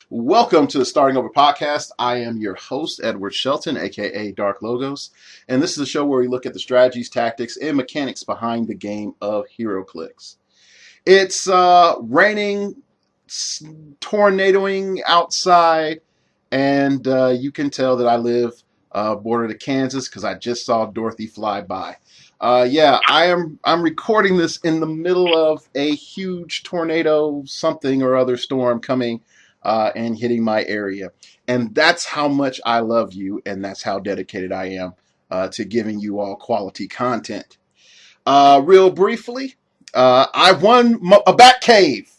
Welcome to the Starting Over podcast. I am your host, Edward Shelton, aka Dark Logos, and this is a show where we look at the strategies, tactics, and mechanics behind the game of HeroClix. It's raining, tornadoing outside, and you can tell that I live border to Kansas because I just saw Dorothy fly by. I'm recording this in the middle of a huge tornado, something or other storm coming and hitting my area. And that's how much I love you, and that's how dedicated I am to giving you all quality content. Real briefly, I won a bat cave.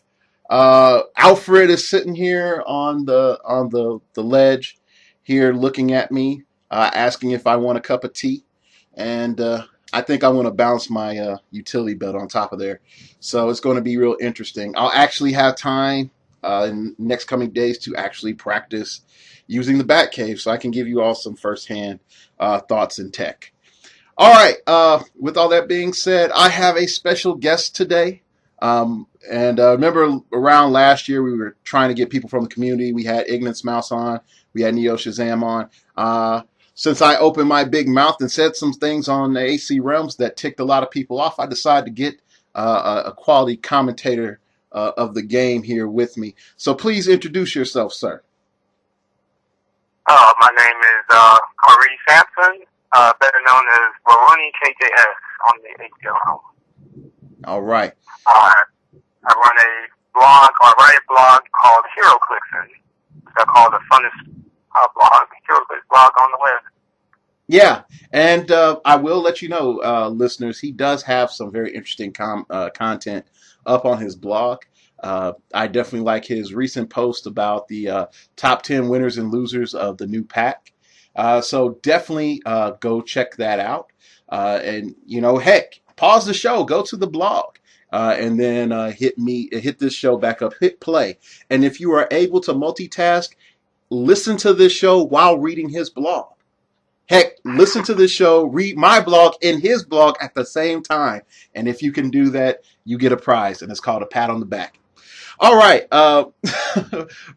Alfred is sitting here on the ledge here, looking at me, asking if I want a cup of tea, and I think I want to bounce my utility belt on top of there. So it's going to be real interesting. I'll actually have time in next coming days to actually practice using the bat cave, so I can give you all some firsthand thoughts in tech. All right. With all that being said, I have a special guest today. And remember around last year, we were trying to get people from the community. We had Ignis Mouse on. We had Neo Shazam on. Since I opened my big mouth and said some things on the AC Realms that ticked a lot of people off, I decided to get a quality commentator of the game here with me. So please introduce yourself, sir. My name is Corey Sampson, better known as Baroni KJS on the ATL. All right. I run a blog, or write a blog called HeroClixin. It's called the funnest blog, HeroClix blog on the web. Yeah, and I will let you know, listeners, he does have some very interesting content up on his blog. I definitely like his recent post about the top 10 winners and losers of the new pack. So definitely go check that out. And, heck, pause the show, go to the blog. And then hit this show back up, hit play. And if you are able to multitask, listen to this show while reading his blog. Heck, listen to this show, read my blog and his blog at the same time. And if you can do that, you get a prize, and it's called a pat on the back. All right.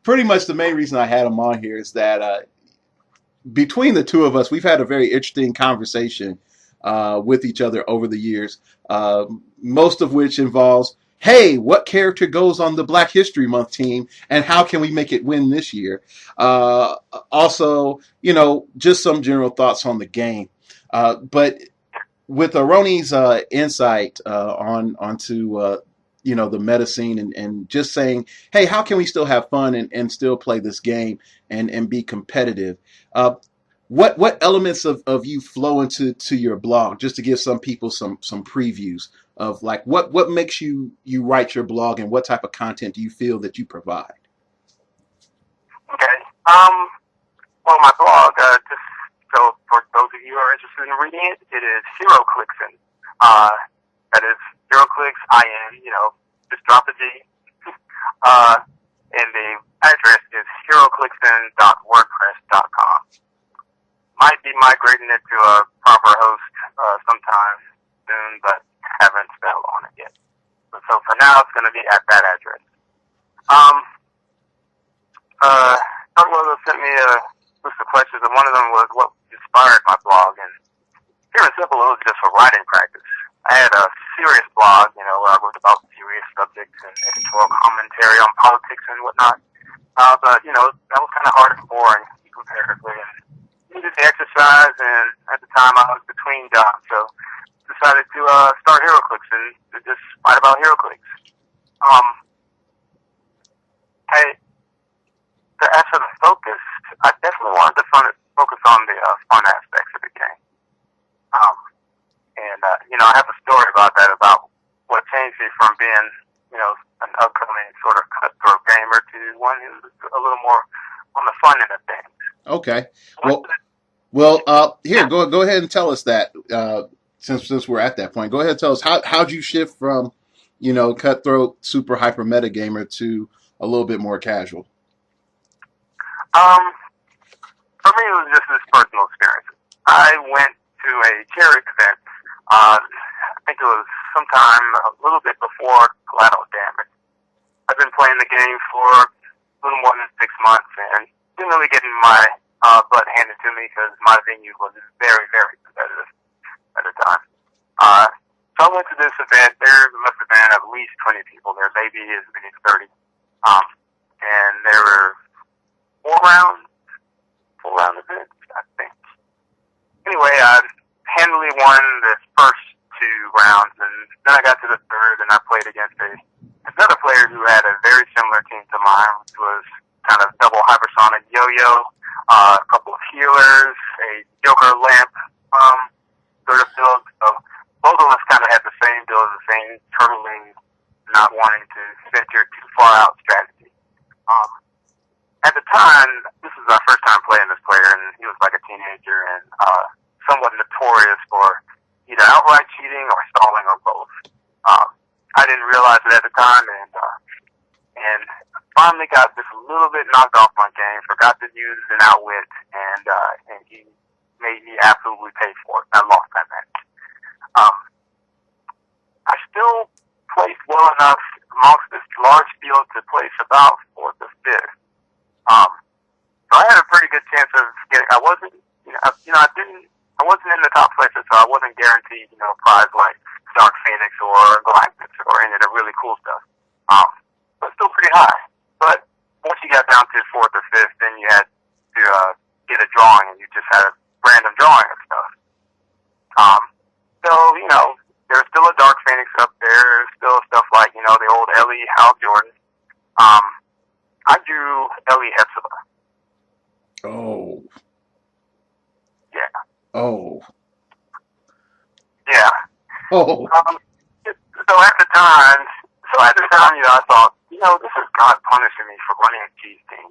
Pretty much the main reason I had him on here is that between the two of us, we've had a very interesting conversation with each other over the years, most of which involves, hey, what character goes on the Black History Month team, and how can we make it win this year? Also, just some general thoughts on the game. But with Aroni's insight onto the meta scene and just saying, hey, how can we still have fun and still play this game and be competitive? What elements of you flow into your blog, just to give some people some previews of like what makes you write your blog, and what type of content do you feel that you provide? Okay. Well, my blog, just so for those of you who are interested in reading it, it is HeroClixin. That is HeroClix, just drop a G. And the address is heroclixin.wordpress.com. Might be migrating it to a proper host sometime soon, but haven't settled on it yet. So for now, it's going to be at that address. Someone sent me a list of questions, and one of them was what inspired my blog. And pure and simple, it was just for writing practice. I had a serious blog, where I wrote about serious subjects and editorial commentary on politics and whatnot. But, that was kind of hard and boring comparatively. And needed the exercise, and at the time I was between jobs, so decided to start HeroClix and to just write about HeroClix. As for the focus, I definitely wanted to focus on the fun aspects of the game. I have a story about that, about what changed me from being, an upcoming sort of cutthroat gamer to one who's a little more on the fun end of things. Okay. Well, here, go ahead and tell us that. Since we're at that point, go ahead and tell us how'd you shift from, cutthroat, super hyper meta gamer to a little bit more casual. For me, it was just this personal experience. I went to a charity event. I think it was sometime a little bit before Collateral Damage. I've been playing the game for little more than 6 months, and didn't really get my butt handed to me because my venue was very, very competitive at the time. So I went to this event. There must have been at least 20 people there, maybe as many as 30. And there were four-round events, I think. Anyway, I handily won the first 2 rounds, and then I got to the third, and I played against another player who had a very similar team to mine, which was kind of double hypersonic yo-yo, a couple of healers, a Joker lamp sort of build. So both of us kind of had the same build, the same turtling, not wanting to venture too far out strategy. At the time, this was our first time playing this player, and he was like a teenager and somewhat notorious for either outright cheating or stalling or both. I didn't realize it at the time, and finally got just a little bit knocked off my game, forgot to use an outwit, and he made me absolutely pay for it. I lost that match. I still placed well enough amongst this large field to place about 4th or 5th. So I had a pretty good chance of getting. I wasn't in the top places, so I wasn't guaranteed, a prize like Dark Phoenix or Galactus or any of the really cool stuff. But still pretty high. But once you got down to 4th or 5th, then you had to get a drawing, and you just had a random drawing of stuff. So there's still a Dark Phoenix up there. There's still stuff like the old Ellie Hal Jordan. I drew Ellie Hepzibah. Oh. Yeah. Oh. Yeah. Oh. So at the time, I thought, this is God punishing me for running a cheese team.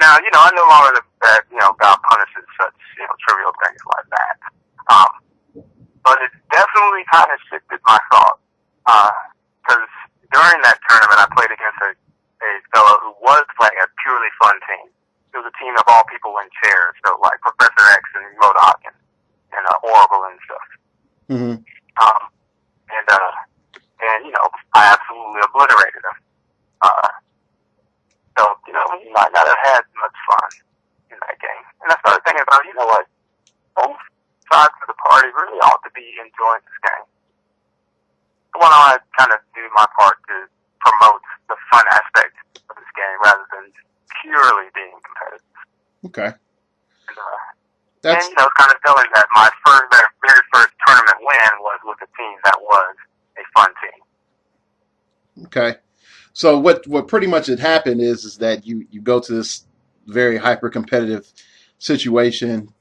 Now, I no longer that, God punishes such, trivial things like that. But it definitely kind of shifted my thought. Because during that tournament, I played against a fellow who was playing a purely fun team. It was a team of all people in chairs, so like Professor X and MODOK and Oracle and stuff. Mm-hmm. I absolutely obliterated him. So, he might not have had much fun in that game. And I started thinking about, what? Both sides of the party really ought to be enjoying this game. So why don't I kind of do my part to promote the fun aspect of this game rather than purely being competitive. Okay. And it's kind of telling that my very first tournament win was with a team that was a fun team. Okay. So what pretty much had happened is that you go to this very hyper competitive situation,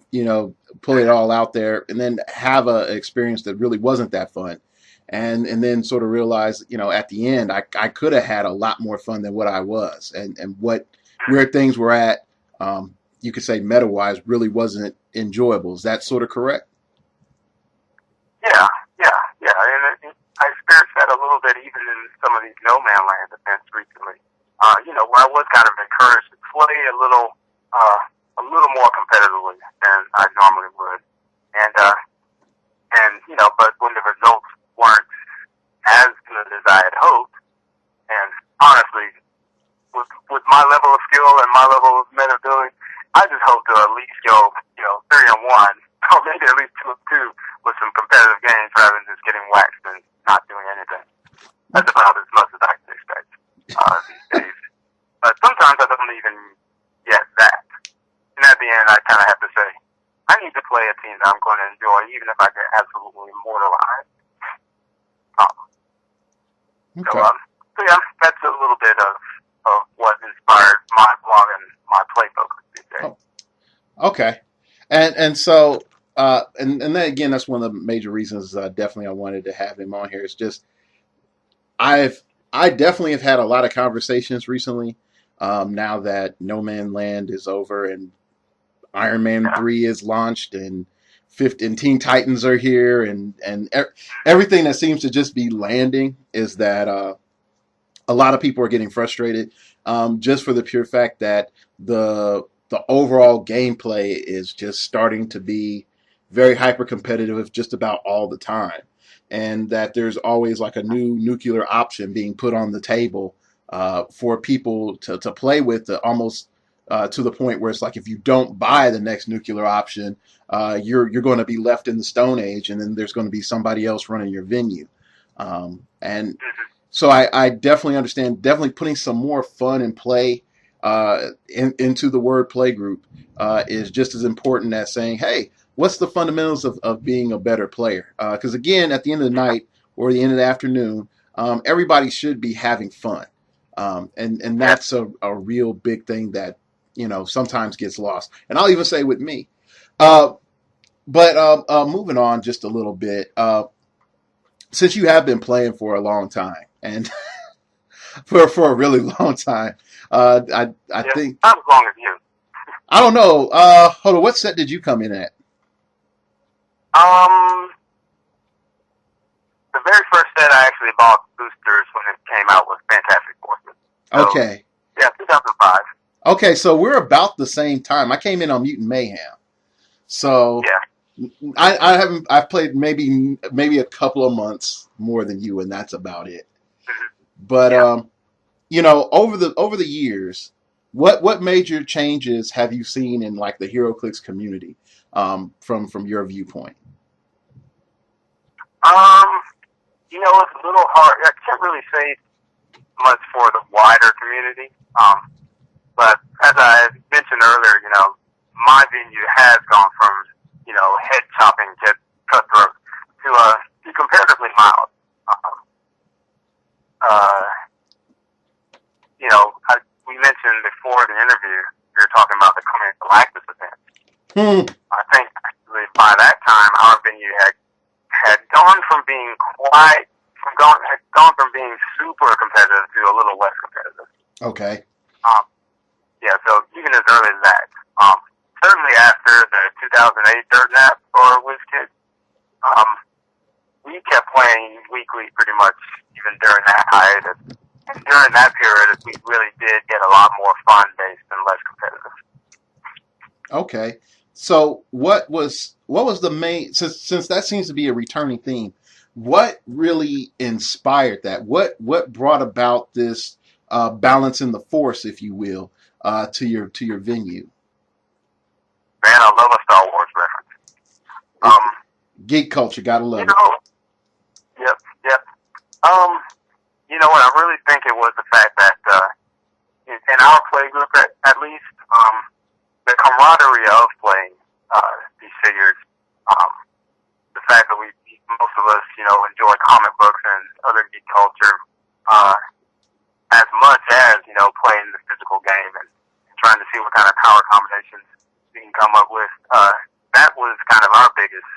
pull it all out there, and then have an experience that really wasn't that fun, and then sort of realize, at the end, I could have had a lot more fun than what I was, and where things were at, you could say meta wise, really wasn't enjoyable. Is that sort of correct? Yeah. And I experienced that a little bit even in some of these No Man Land events recently. Where I was kind of encouraged to play a little more competitively than I normally would, but when the results weren't as good as I had hoped, and honestly, with my level of skill and my level of meta ability, I just hope to at least go 3-1, or maybe at least 2-2 with some competitive games rather than just getting waxed and not doing anything. That's about as much as I can expect these days. But sometimes I don't even get that. And at the end, I kind of have to say, I need to play a team that I'm going to enjoy, even if I get absolutely immortalized. Okay. So yeah, that's a little bit of what inspired my blog and my play focus these days. Oh. Okay. And so, and then again, that's one of the major reasons definitely I wanted to have him on here. It's just, I definitely have had a lot of conversations recently, now that No Man Land is over and Iron Man 3 is launched and Teen Titans are here, and everything that seems to just be landing is that a lot of people are getting frustrated, just for the pure fact that the overall gameplay is just starting to be very hyper competitive just about all the time. and that there's always like a new nuclear option being put on the table for people to play with, almost to the point where it's like if you don't buy the next nuclear option, you're going to be left in the Stone Age, and then there's going to be somebody else running your venue. And so I definitely understand. Definitely putting some more fun and play into the word play group is just as important as saying, "Hey, what's the fundamentals of being a better player?" Because again, at the end of the night or the end of the afternoon, everybody should be having fun, and that's a real big thing that sometimes gets lost. And I'll even say with me. But moving on just a little bit, since you have been playing for a long time and for a really long time, I think not as long as you. I don't know. Hold on, what set did you come in at? The very first set I actually bought boosters when it came out was Fantastic Forces. So, Okay. Yeah, 2005. Okay, so we're about the same time. I came in on Mutant Mayhem, so Yeah. I've played maybe a couple of months more than you, and that's about it. But over the years, what major changes have you seen in like the HeroClix community, from your viewpoint? It's a little hard. I can't really say much for the wider community. But as I mentioned earlier, my venue has gone from, head chopping to cutthroat to comparatively mild. We mentioned before the interview, we were talking about the Coming Galactus event. I think actually by that time our venue had gone from being being super competitive to a little less competitive. Okay. So even as early as that. Certainly after the 2008 Dirt Nap or WizKid, we kept playing weekly pretty much even during that hiatus. And during that period, we really did get a lot more fun-based and less competitive. Okay. So what was the main, since that seems to be a returning theme, what really inspired that? What brought about this balance in the force, if you will, to your venue? Man, I love a Star Wars reference. Geek culture, gotta love it. Yep. What I really think it was the fact that in our play group, at least, the camaraderie of playing these figures, the fact that most of us, enjoy comic books and other geek culture as much as, playing the physical game and trying to see what kind of power combinations we can come up with. That was kind of our biggest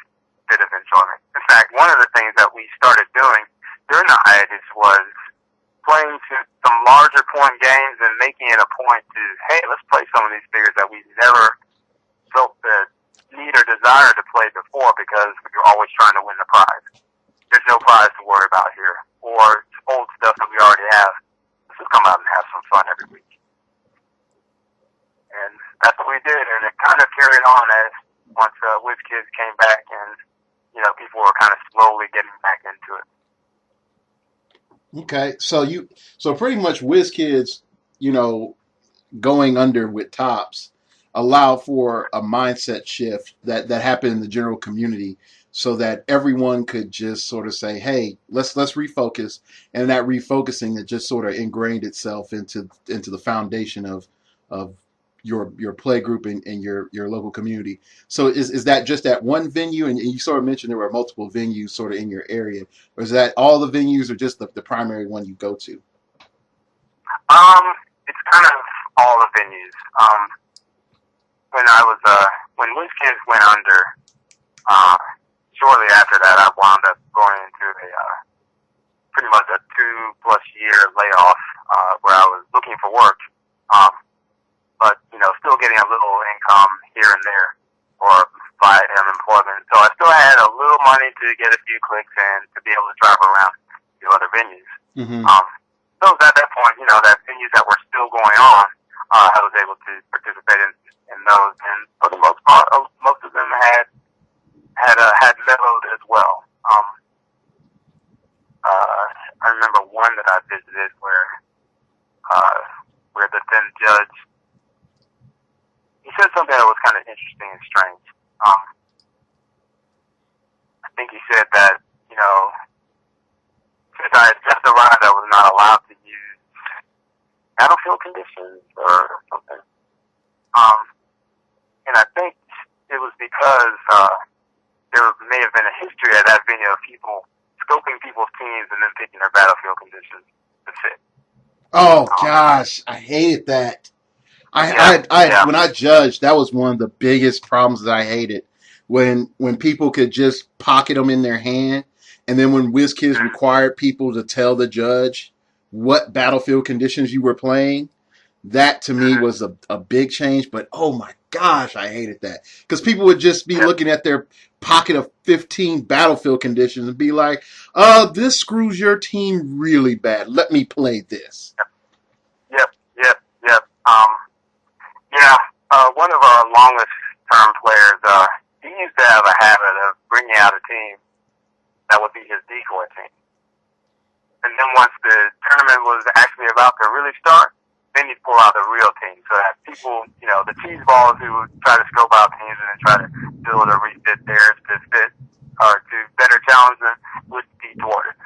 bit of enjoyment. In fact, one of the things that we started doing during the hiatus was playing some larger point games and making it a point to, hey, let's play some of these figures that we never felt the need or desire to play before because we were always trying to win the prize. There's no prize to worry about here, or old stuff that we already have. Let's just come out and have some fun every week. And that's what we did, and it kind of carried on as once WizKids came back and, people were kind of slowly getting back into it. Okay, so pretty much WizKids, going under with Topps allow for a mindset shift that happened in the general community, so that everyone could just sort of say, hey, let's refocus, and that refocusing, it just sort of ingrained itself into the foundation of your play group and your local community. So is that just at one venue, and you sort of mentioned there were multiple venues sort of in your area, or is that all the venues, or just the primary one you go to? It's kind of all the venues. When WizKids went under, shortly after that, I wound up going into pretty much a 2+ year layoff, where I was looking for work, but still getting a little income here and there, or by unemployment. So I still had a little money to get a few clicks and to be able to drive around to other venues. Mm-hmm. So at that point, that venues that were still going on, I was able to participate in those, and for the most part, most of them had mellowed as well. one that I visited where the then judge, he said something that was kind of interesting and strange. I think he said that, since I had just arrived, I was not allowed to use battlefield conditions or something. And I think it was because there may have been a history at that venue of people scoping people's teams and then picking their battlefield conditions to fit. Oh gosh, I hated that. When I judged, that was one of the biggest problems that I hated. When people could just pocket them in their hand, and then when WizKids required people to tell the judge what battlefield conditions you were playing, that to me was a big change. But oh my gosh, I hated that because people would just be looking at their pocket of 15 battlefield conditions and be like, this screws your team really bad. Let me play this. Yep. One of our longest term players, he used to have a habit of bringing out a team that would be his decoy team. And then once the tournament was actually about to really start, then he'd pull out the real team so that people, the cheese balls who would try to scope out teams and then try to build or refit theirs to fit or to better challenge them would be thwarted.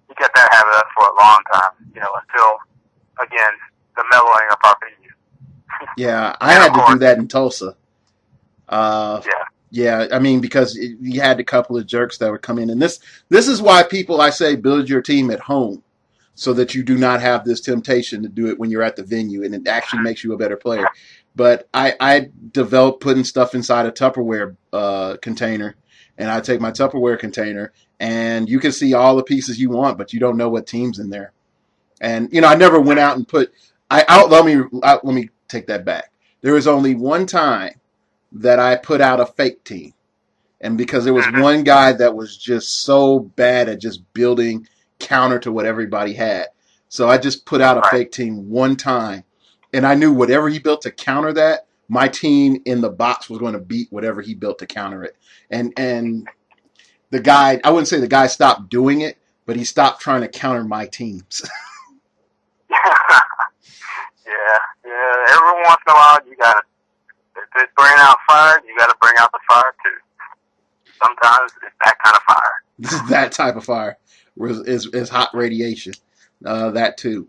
He kept that habit up for a long time, until, again, the mellowing of our venue. Yeah, I had to do that in Tulsa. Yeah, I mean, because you had a couple of jerks that would come in. And this is why I say build your team at home so that you do not have this temptation to do it when you're at the venue, and it actually makes you a better player. But I developed putting stuff inside a Tupperware container, and I take my Tupperware container, and you can see all the pieces you want, but you don't know what team's in there. And, I never went out and let me take that back. There was only one time that I put out a fake team. And because there was one guy that was just so bad at just building counter to what everybody had. So I just put out a fake team one time. And I knew whatever he built to counter that, my team in the box was going to beat whatever he built to counter it. And the guy, I wouldn't say the guy stopped doing it, but he stopped trying to counter my teams. Yeah. Every once in a while, you gotta, if it's bringing out fire, you gotta bring out the fire too. Sometimes it's that kind of fire. This is that type of fire. Is hot radiation. That too.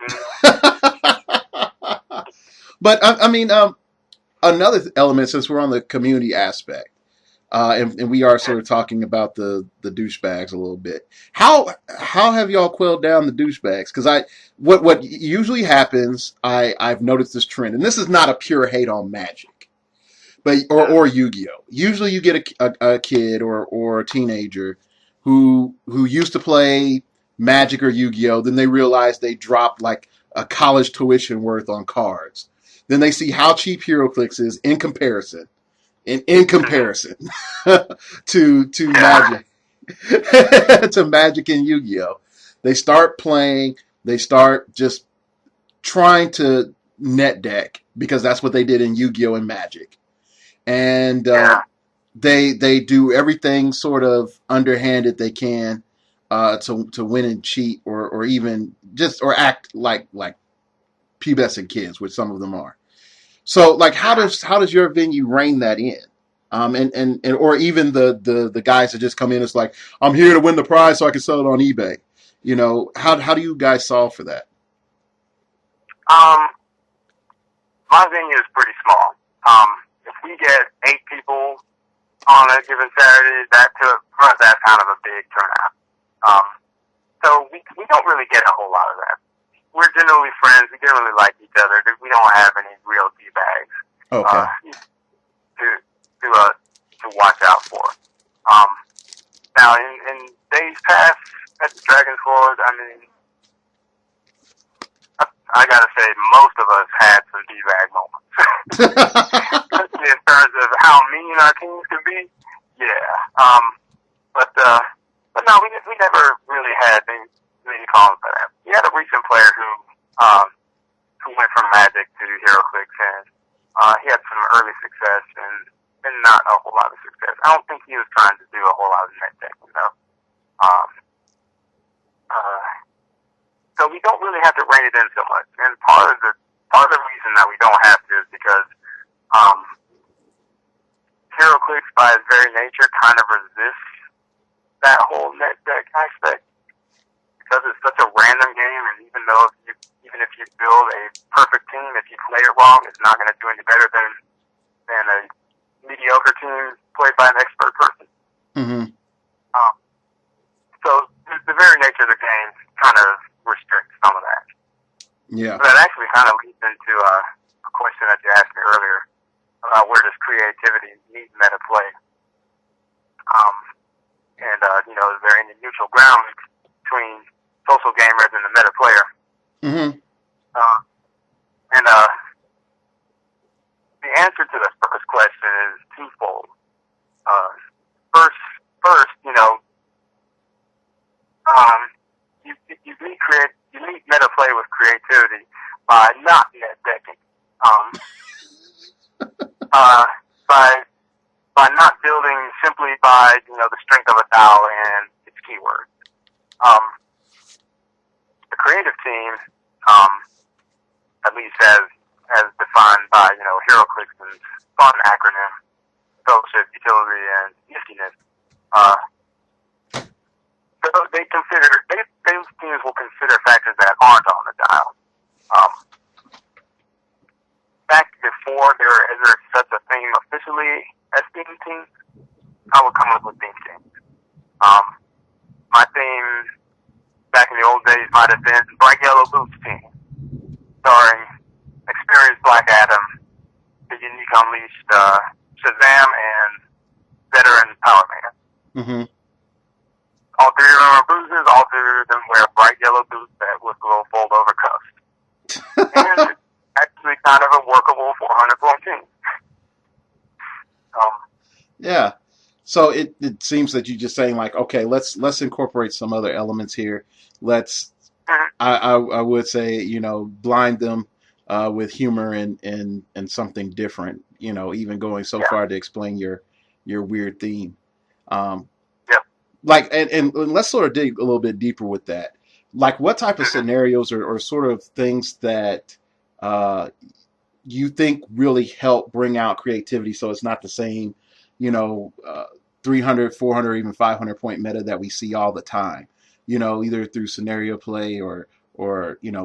But I mean, another element, since we're on the community aspect, and we are sort of talking about the douchebags a little bit. How have y'all quelled down the douchebags? Because what usually happens, I've noticed this trend, and this is not a pure hate on Magic, but or Yu-Gi-Oh. Usually, you get a kid or a teenager who used to play Magic or Yu-Gi-Oh. Then they realize they dropped like a college tuition worth on cards. Then they see how cheap HeroClix is in comparison. In comparison to Magic, to Magic and Yu-Gi-Oh, they start playing. They start just trying to net deck because that's what they did in Yu-Gi-Oh and Magic, and they do everything sort of underhanded they can to win and cheat or even just or act like pubescent kids, which some of them are. So, like, how does your venue rein that in? And or even the guys that just come in, it's like, I'm here to win the prize so I can sell it on eBay. How do you guys solve for that? My venue is pretty small. If we get 8 people on a given Saturday, that's kind of a big turnout. So we don't really get a whole lot of that. We're generally friends. We generally like each other. We don't have any real D-bags to watch out for. Now, in days past at the Dragon's Forge, I mean, I gotta say, most of us had some D-bag moments. Especially in terms of how mean our teams can be. Yeah. But no, we never really had many problems with that. We had a recent player who went from Magic to HeroClix, and he had some early success and not a whole lot of success. I don't think he was trying to do a whole lot of net decking, though. so we don't really have to rein it in so much. And part of the reason that we don't have to is because HeroClix, by its very nature, kind of resists that whole net deck aspect because it's such a random game. And even if you build a perfect team, if you play it wrong, it's not going to do any better than a mediocre team played by an expert person. Mm-hmm. So the very nature of the game kind of restricts some of that. Yeah. So that actually kind of leads into a question that you asked me earlier about where does creativity meet meta play. Is there any neutral ground between social gamers and the meta player? Mm-hmm. The answer to the first question is twofold. First, you meet meta play with creativity by not net decking. By not building simply by the strength of a dial and its keywords. The creative team, at least as defined by HeroClix's fun acronym, fellowship, utility, and niftiness. Those teams will consider factors that aren't on the dial. Back before there is such a thing officially as theme teams, I would come up with theme teams. My theme back in the old days might have been Bright Yellow Boots team, starring experienced Black Adam, the unique Unleashed Shazam, and veteran Power Man. Mm-hmm. All three of them are bruises. All three of them wear bright yellow boots that with little fold-over cuffs. And it's actually kind of a workable 400-point team. Yeah. So it seems that you're just saying like, okay, let's incorporate some other elements here. Let's I would say blind them with humor and something different. Even going so far to explain your weird theme. Like and let's sort of dig a little bit deeper with that. Like what type of scenarios or sort of things that you think really help bring out creativity so it's not the same 300, 400, even 500 point meta that we see all the time, either through scenario play or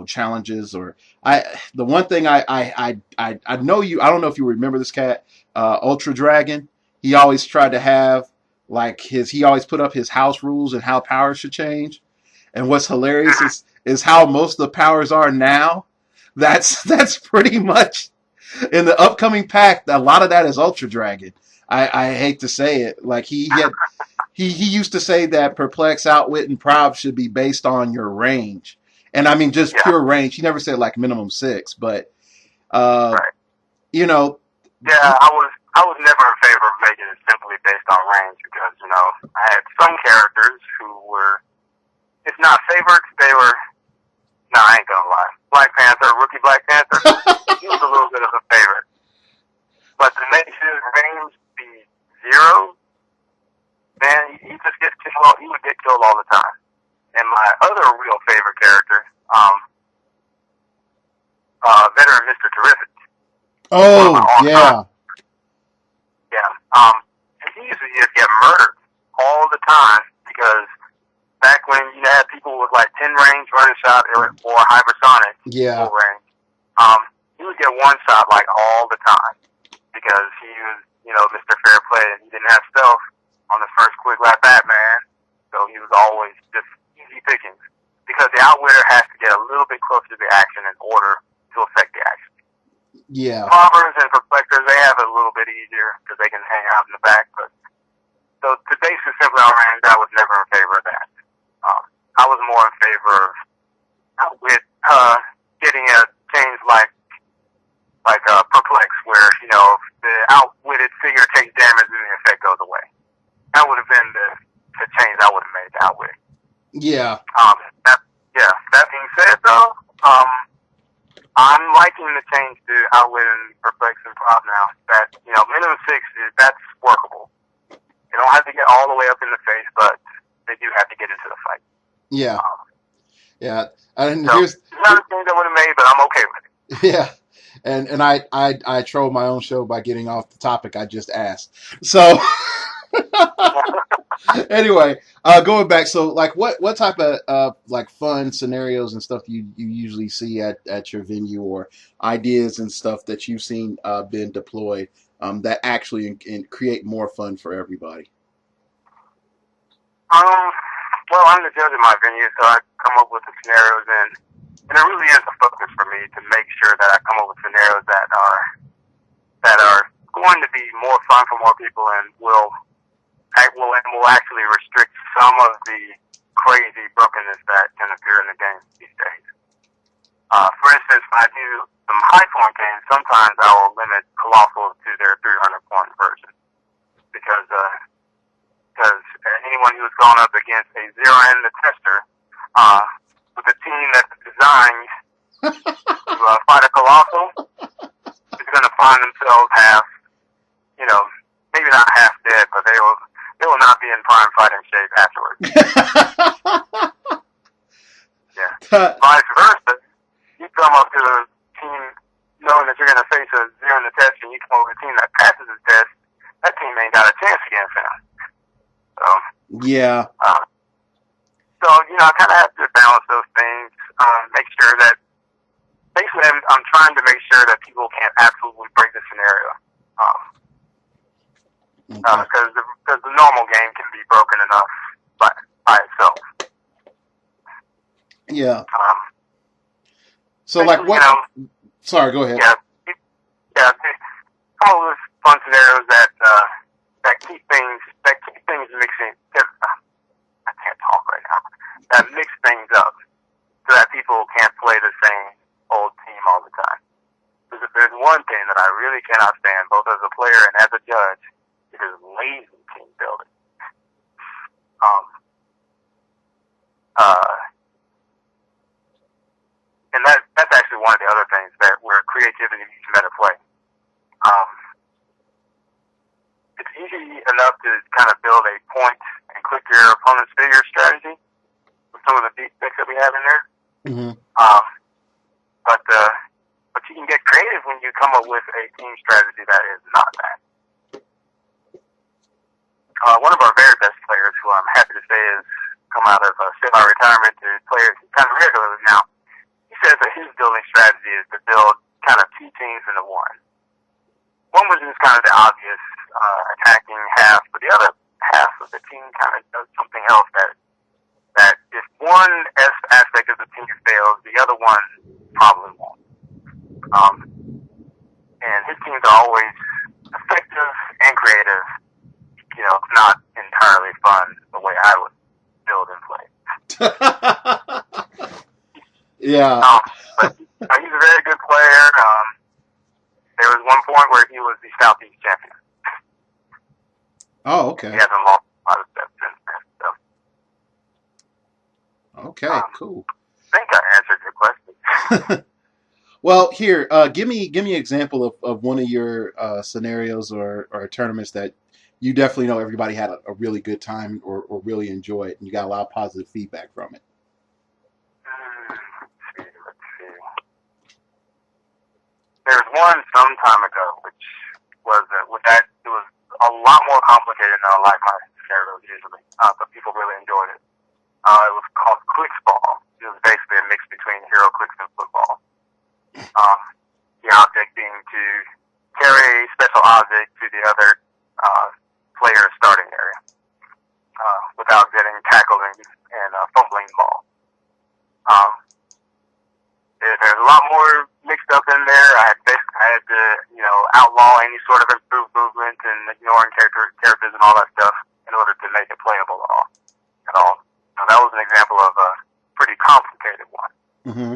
challenges the one thing I know I don't know if you remember this cat, Ultra Dragon. He always tried to have he always put up his house rules and how powers should change. And what's hilarious is how most of the powers are now. That's pretty much in the upcoming pack. A lot of that is Ultra Dragon. I hate to say it. Like he used to say that Perplex, Outwit, and Prob should be based on your range. And I mean just pure range. He never said like minimum 6, but right. I was never in favor of making it simply based on range because, I had some characters who were, if not favorites, they were, I ain't gonna lie. Rookie Black Panther, he was a little bit of a favorite. But to make his range be 0, man, he just gets killed. He would get killed all the time. And my other real favorite character, veteran Mr. Terrific. Oh, yeah. Yeah. He used to just get murdered all the time because back when you had people with like 10 range running shot or hypersonic full range, he would get one shot like all the time because he was, Mr. Fair Play and he didn't have stealth on the first quick lap Batman, so he was always just easy pickings because the Outwitter has to get a little bit closer to the action in order to affect the action. Yeah. Robbers and Perplexers, they have it a little bit easier because they can hang out in the back. But so to base it simply on range, I was never in favor of that. I was more in favor of getting a change like Perplex, where the outwitted figure takes damage and the effect goes away. That would have been the change I would have made to Outwit. Yeah. That being said, though, I'm liking the change to Outwit and Perplex and Prob now. That, minimum 6, that's workable. They don't have to get all the way up in the face, but they do have to get into the fight. Yeah. Yeah. And So here's it's not a change I would have made, but I'm okay with it. yeah, and I troll my own show by getting off the topic I just asked. So anyway, going back, so like what type of like fun scenarios and stuff you usually see at your venue, or ideas and stuff that you've seen been deployed that actually create more fun for everybody. Um, well, I'm the judge of my venue, so I come up with the scenarios, and it really is a focus for me to make sure that I come up with scenarios that are going to be more fun for more people and will actually restrict some of the crazy brokenness that can appear in the game these days. For instance, when I do some high point games, sometimes I will limit Colossal to their 300 point version because anyone who's gone up against a zero end the tester with a team that's designed to fight a Colossal is going to find themselves maybe not half dead, but they will not be in prime fighting shape afterwards. Yeah. Vice versa, you come up to a team knowing that you're going to face a zero in the test, and you come up with a team that passes the test. That team ain't got a chance against them. So Yeah. I kind of have to balance those things. Make sure that basically I'm trying to make sure that people can't absolutely break the scenario. Because the normal game can be broken enough by itself. Yeah. So like what? Sorry, go ahead. Yeah. Come up with fun scenarios that keep things mixing. I can't talk right now. That mix things up so that people can't play the same old team all the time. Because if there's one thing that I really cannot stand, both as a player and as a judge, it is lazy team building. And that's actually one of the other things where creativity needs better play. It's easy enough to kind of build a point and click your opponent's figure strategy with some of the deep picks that we have in there. Mm-hmm. But you can get creative when you come up with a team strategy that is not that. One of our very best players, who I'm happy to say has come out of semi-retirement to play kind of regularly now, he says that his building strategy is to build kind of two teams into one. One was just kind of the obvious attacking half, but the other half of the team kind of does something else that if one aspect of the team fails, the other one probably won't. And his teams are always effective and creative, not entirely fun the way I would build and play. Yeah. But he's a very good player. There was one point where he was the Southeast champion. Oh, okay. He hasn't lost a lot of steps since then. So. Okay, cool. I think I answered your question. Well, here, give me an example of one of your scenarios or tournaments that you definitely know everybody had a really good time or really enjoyed, and you got a lot of positive feedback from it. Let's see. There's one some time ago, which was it was a lot more complicated than I like my scenarios usually, but people really enjoyed it. It was called Clicksball. It was basically a mix between Hero Clicks and football. The object being to carry a special object to the other player's starting area without getting tackled and fumbling the ball. There's a lot more mixed up in there. I had to outlaw any sort of improved movement and ignoring characters and all that stuff in order to make it playable at all. So that was an example of a pretty complicated one. Mm-hmm.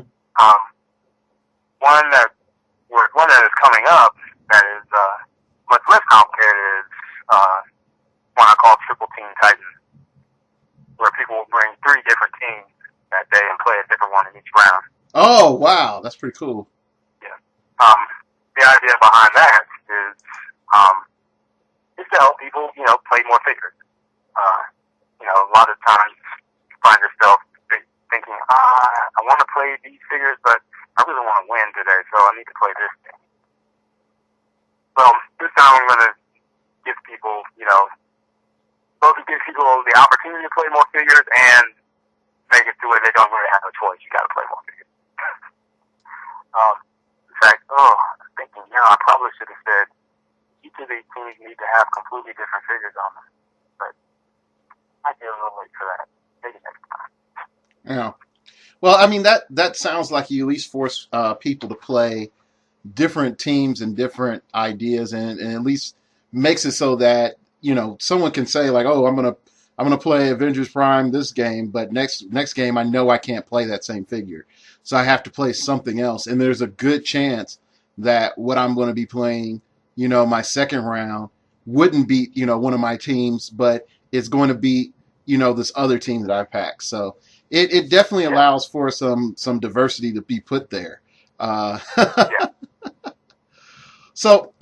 One that is coming up that is much less complicated is one I call Triple Team Titan, where people will bring 3 different teams that day and play a different one in each round. Oh, wow, that's pretty cool. Yeah. The idea behind that is to help people, play more figures. A lot of times you find yourself thinking, I want to play these figures, but I really want to win today, so I need to play this thing. Well, this time I'm going to give people, both to give people the opportunity to play more figures and make it to where they don't really have a choice. You got to play more figures. In fact, I'm thinking, I probably should have said each of these teams need to have completely different figures on them. But I get a little late for that. Maybe next time. Yeah. Well, I mean that sounds like you at least force people to play different teams and different ideas, and at least makes it so that someone can say like, oh, I'm gonna play Avengers Prime this game, but next game I know I can't play that same figure, so I have to play something else, and there's a good chance that what I'm going to be playing, my second round wouldn't beat one of my teams, but it's going to beat this other team that I packed. So it definitely allows for some diversity to be put there. Yeah. So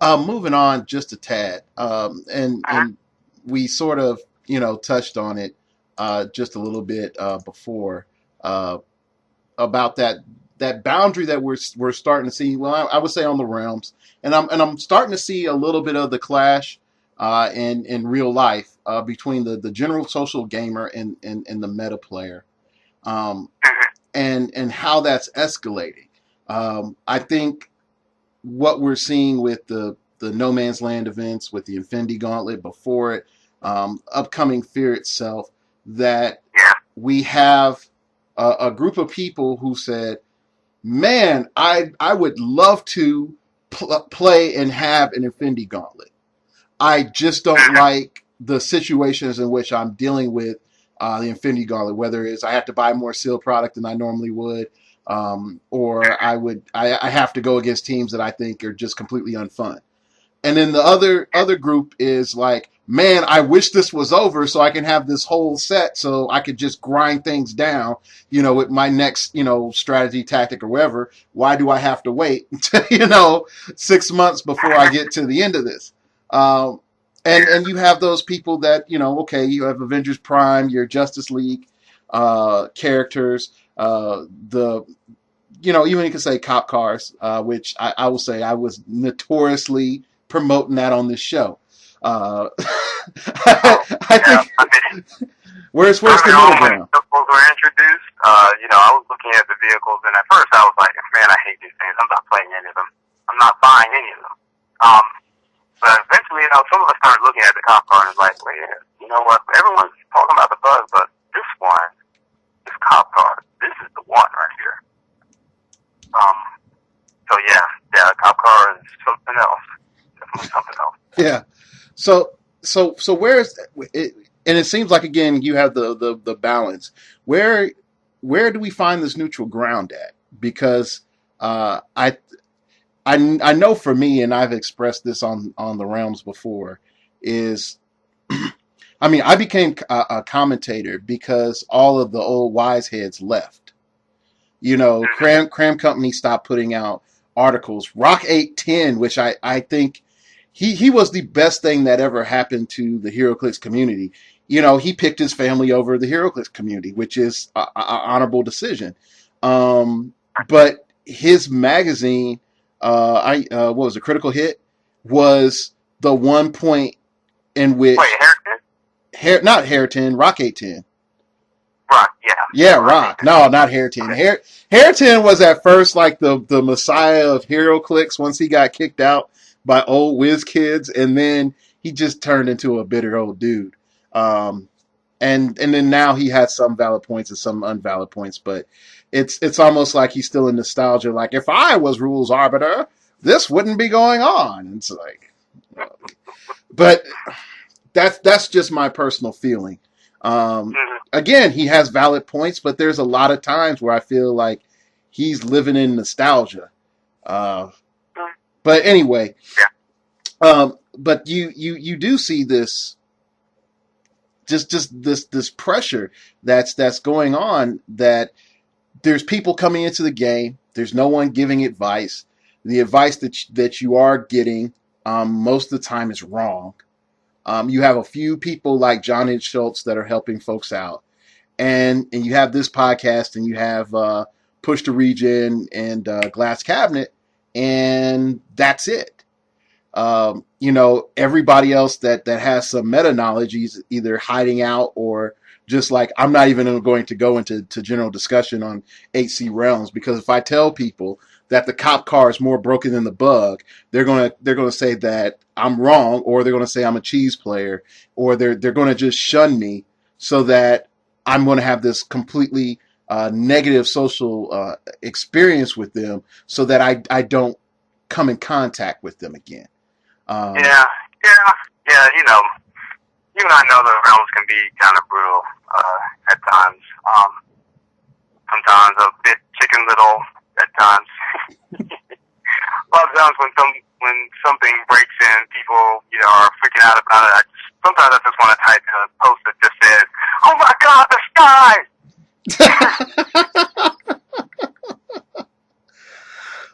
moving on just a tad, and we sort of touched on it just a little bit before about that boundary that we're starting to see. Well, I would say on the realms, and I'm starting to see a little bit of the clash in real life between the general social gamer and the meta player, and how that's escalating. I think what we're seeing with the No Man's Land events, with the Infinity Gauntlet before it, upcoming Fear itself, that we have a group of people who said, man, I would love to play and have an Infinity Gauntlet. I just don't like the situations in which I'm dealing with the Infinity Gauntlet, whether it's I have to buy more sealed product than I normally would, or I have to go against teams that I think are just completely unfun. And then the other group is like, man, I wish this was over so I can have this whole set so I could just grind things down, with my next, strategy, tactic, or whatever. Why do I have to wait, 6 months before I get to the end of this? And you have those people that, okay, you have Avengers Prime, your Justice League characters, even you could say cop cars, which I will say I was notoriously promoting that on this show. I think where's the middle ground? Vehicles were introduced. I was looking at the vehicles, and at first I was like, man, I hate these things. I'm not playing any of them. I'm not buying any of them. But eventually, some of us started looking at the cop car and was like, wait, you know what? Everyone's talking about the buzz, but this one, this cop car, this is the one right here. So cop car is something else. Definitely something else. Yeah. So where's it? And it seems like, again, you have the balance. Where do we find this neutral ground at? Because I know for me, and I've expressed this on the realms before, is I mean, I became a commentator because all of the old wise heads left. Cram Company stopped putting out articles. Rock 810, which I think he was the best thing that ever happened to the HeroClix community. He picked his family over the HeroClix community, which is an honorable decision. But his magazine, what was a Critical Hit, was the one point in which not Hairton, Rock 810. Rock, yeah. Yeah, Rock. No, not Hairton. Hairton was at first like the messiah of HeroClix once he got kicked out by old whiz kids, and then he just turned into a bitter old dude. And then now he has some valid points and some unvalid points, but it's almost like he's still in nostalgia. Like, if I was rules arbiter, this wouldn't be going on. It's like, but that's just my personal feeling. Again, he has valid points, but there's a lot of times where I feel like he's living in nostalgia. But anyway, but you do see this, just this pressure that's going on, that there's people coming into the game. There's no one giving advice. The advice that you are getting, most of the time, is wrong. You have a few people like John H. Schultz that are helping folks out, and you have this podcast, and you have Push the Region and Glass Cabinet, and that's it. Everybody else that has some meta knowledge is either hiding out or just like, I'm not even going to go into general discussion on 8C Realms, because if I tell people that the cop car is more broken than the bug, they're gonna say that I'm wrong, or they're gonna say I'm a cheese player, or they're gonna just shun me, so that I'm gonna have this completely negative social experience with them, so that I don't come in contact with them again. Yeah, yeah. You and I know the realms can be kind of brutal at times. Sometimes a bit chicken little at times. A lot of times when something breaks in, people are freaking out about it. Sometimes I just want to type in a post that just says, "Oh my God, the sky!"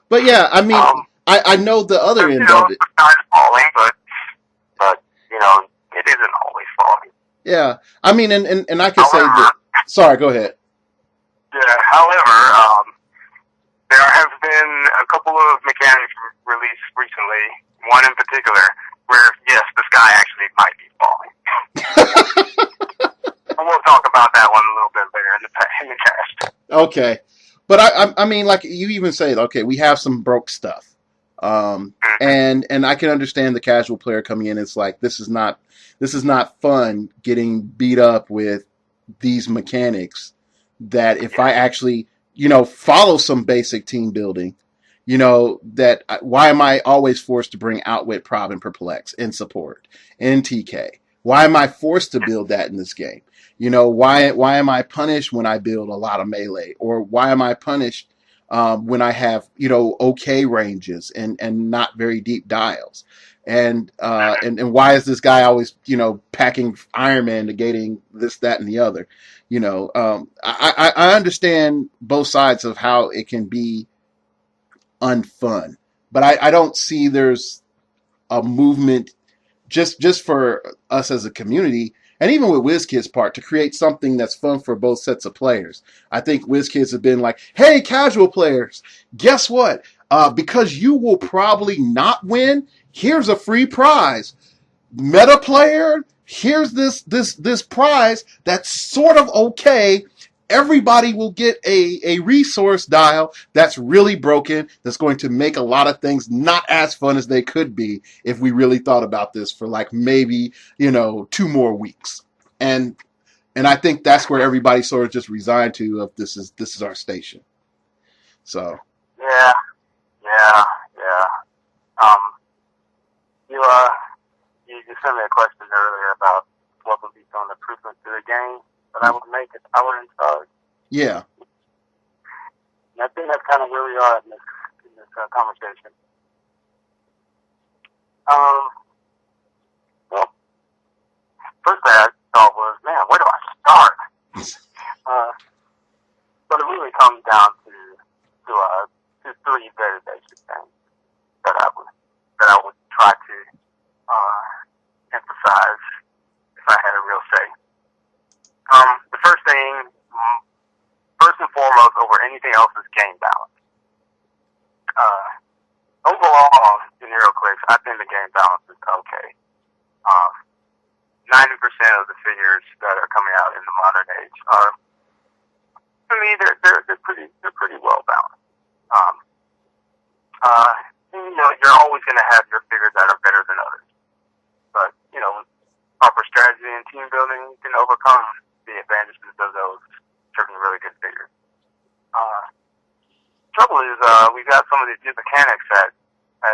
But yeah, I mean, I know the other end of it. The sky's falling, but it isn't always falling. Yeah, I mean, and I can say that. Sorry, go ahead. Yeah. However, there have been a couple of mechanics released recently. One in particular, where yes, the sky actually might be falling. We'll talk about that one a little bit later in the cast. Okay, but I mean, like you even say, okay, we have some broke stuff, and I can understand the casual player coming in. It's like, this is not fun getting beat up with these mechanics. That if I actually follow some basic team building, that why am I always forced to bring Outwit, Prob, and Perplex in support in TK? Why am I forced to build that in this game? Why am I punished when I build a lot of melee, or why am I punished when I have okay ranges and not very deep dials? And why is this guy always packing Iron Man, negating this, that, and the other? I understand both sides of how it can be unfun, but I don't see there's a movement just for us as a community, and even with WizKids' part, to create something that's fun for both sets of players. I think WizKids have been like, hey, casual players, guess what? Because you will probably not win, here's a free prize. Meta player, here's this prize that's sort of okay. Everybody will get a resource dial that's really broken, that's going to make a lot of things not as fun as they could be if we really thought about this for like maybe 2 more weeks. And I think that's where everybody sort of just resigned to, of this is our station. So yeah. You sent me a question earlier about what would be some improvements to the game that I would make if I were in charge. Yeah. And I think that's kind of where we are in this conversation. Well, first thing I thought was, man, where do I start? But it really comes down to 3 very basic things that I would try to emphasize if I had a real say. The first thing, first and foremost, over anything else, is game balance. Overall, in HeroClix, I think the game balance is okay. 90% of the figures that are coming out in the modern age are, to me, they're pretty well balanced. You're always going to have your figures that are better than others, but proper strategy and team building, you can overcome the advantages of those certain really good figures. Trouble is, we've got some of these new mechanics that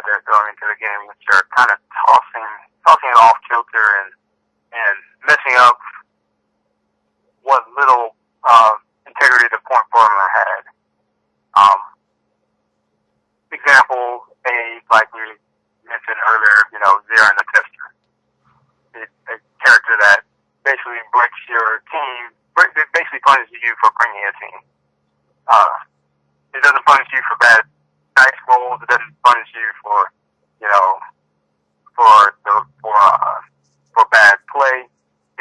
they're throwing into the game, which are kind of tossing it off kilter and messing up what little integrity the point formula had. Example, like we mentioned earlier, Zera and the Tester. A character that basically breaks your team, basically punishes you for bringing a team. It doesn't punish you for bad dice rolls. It doesn't punish you for bad play.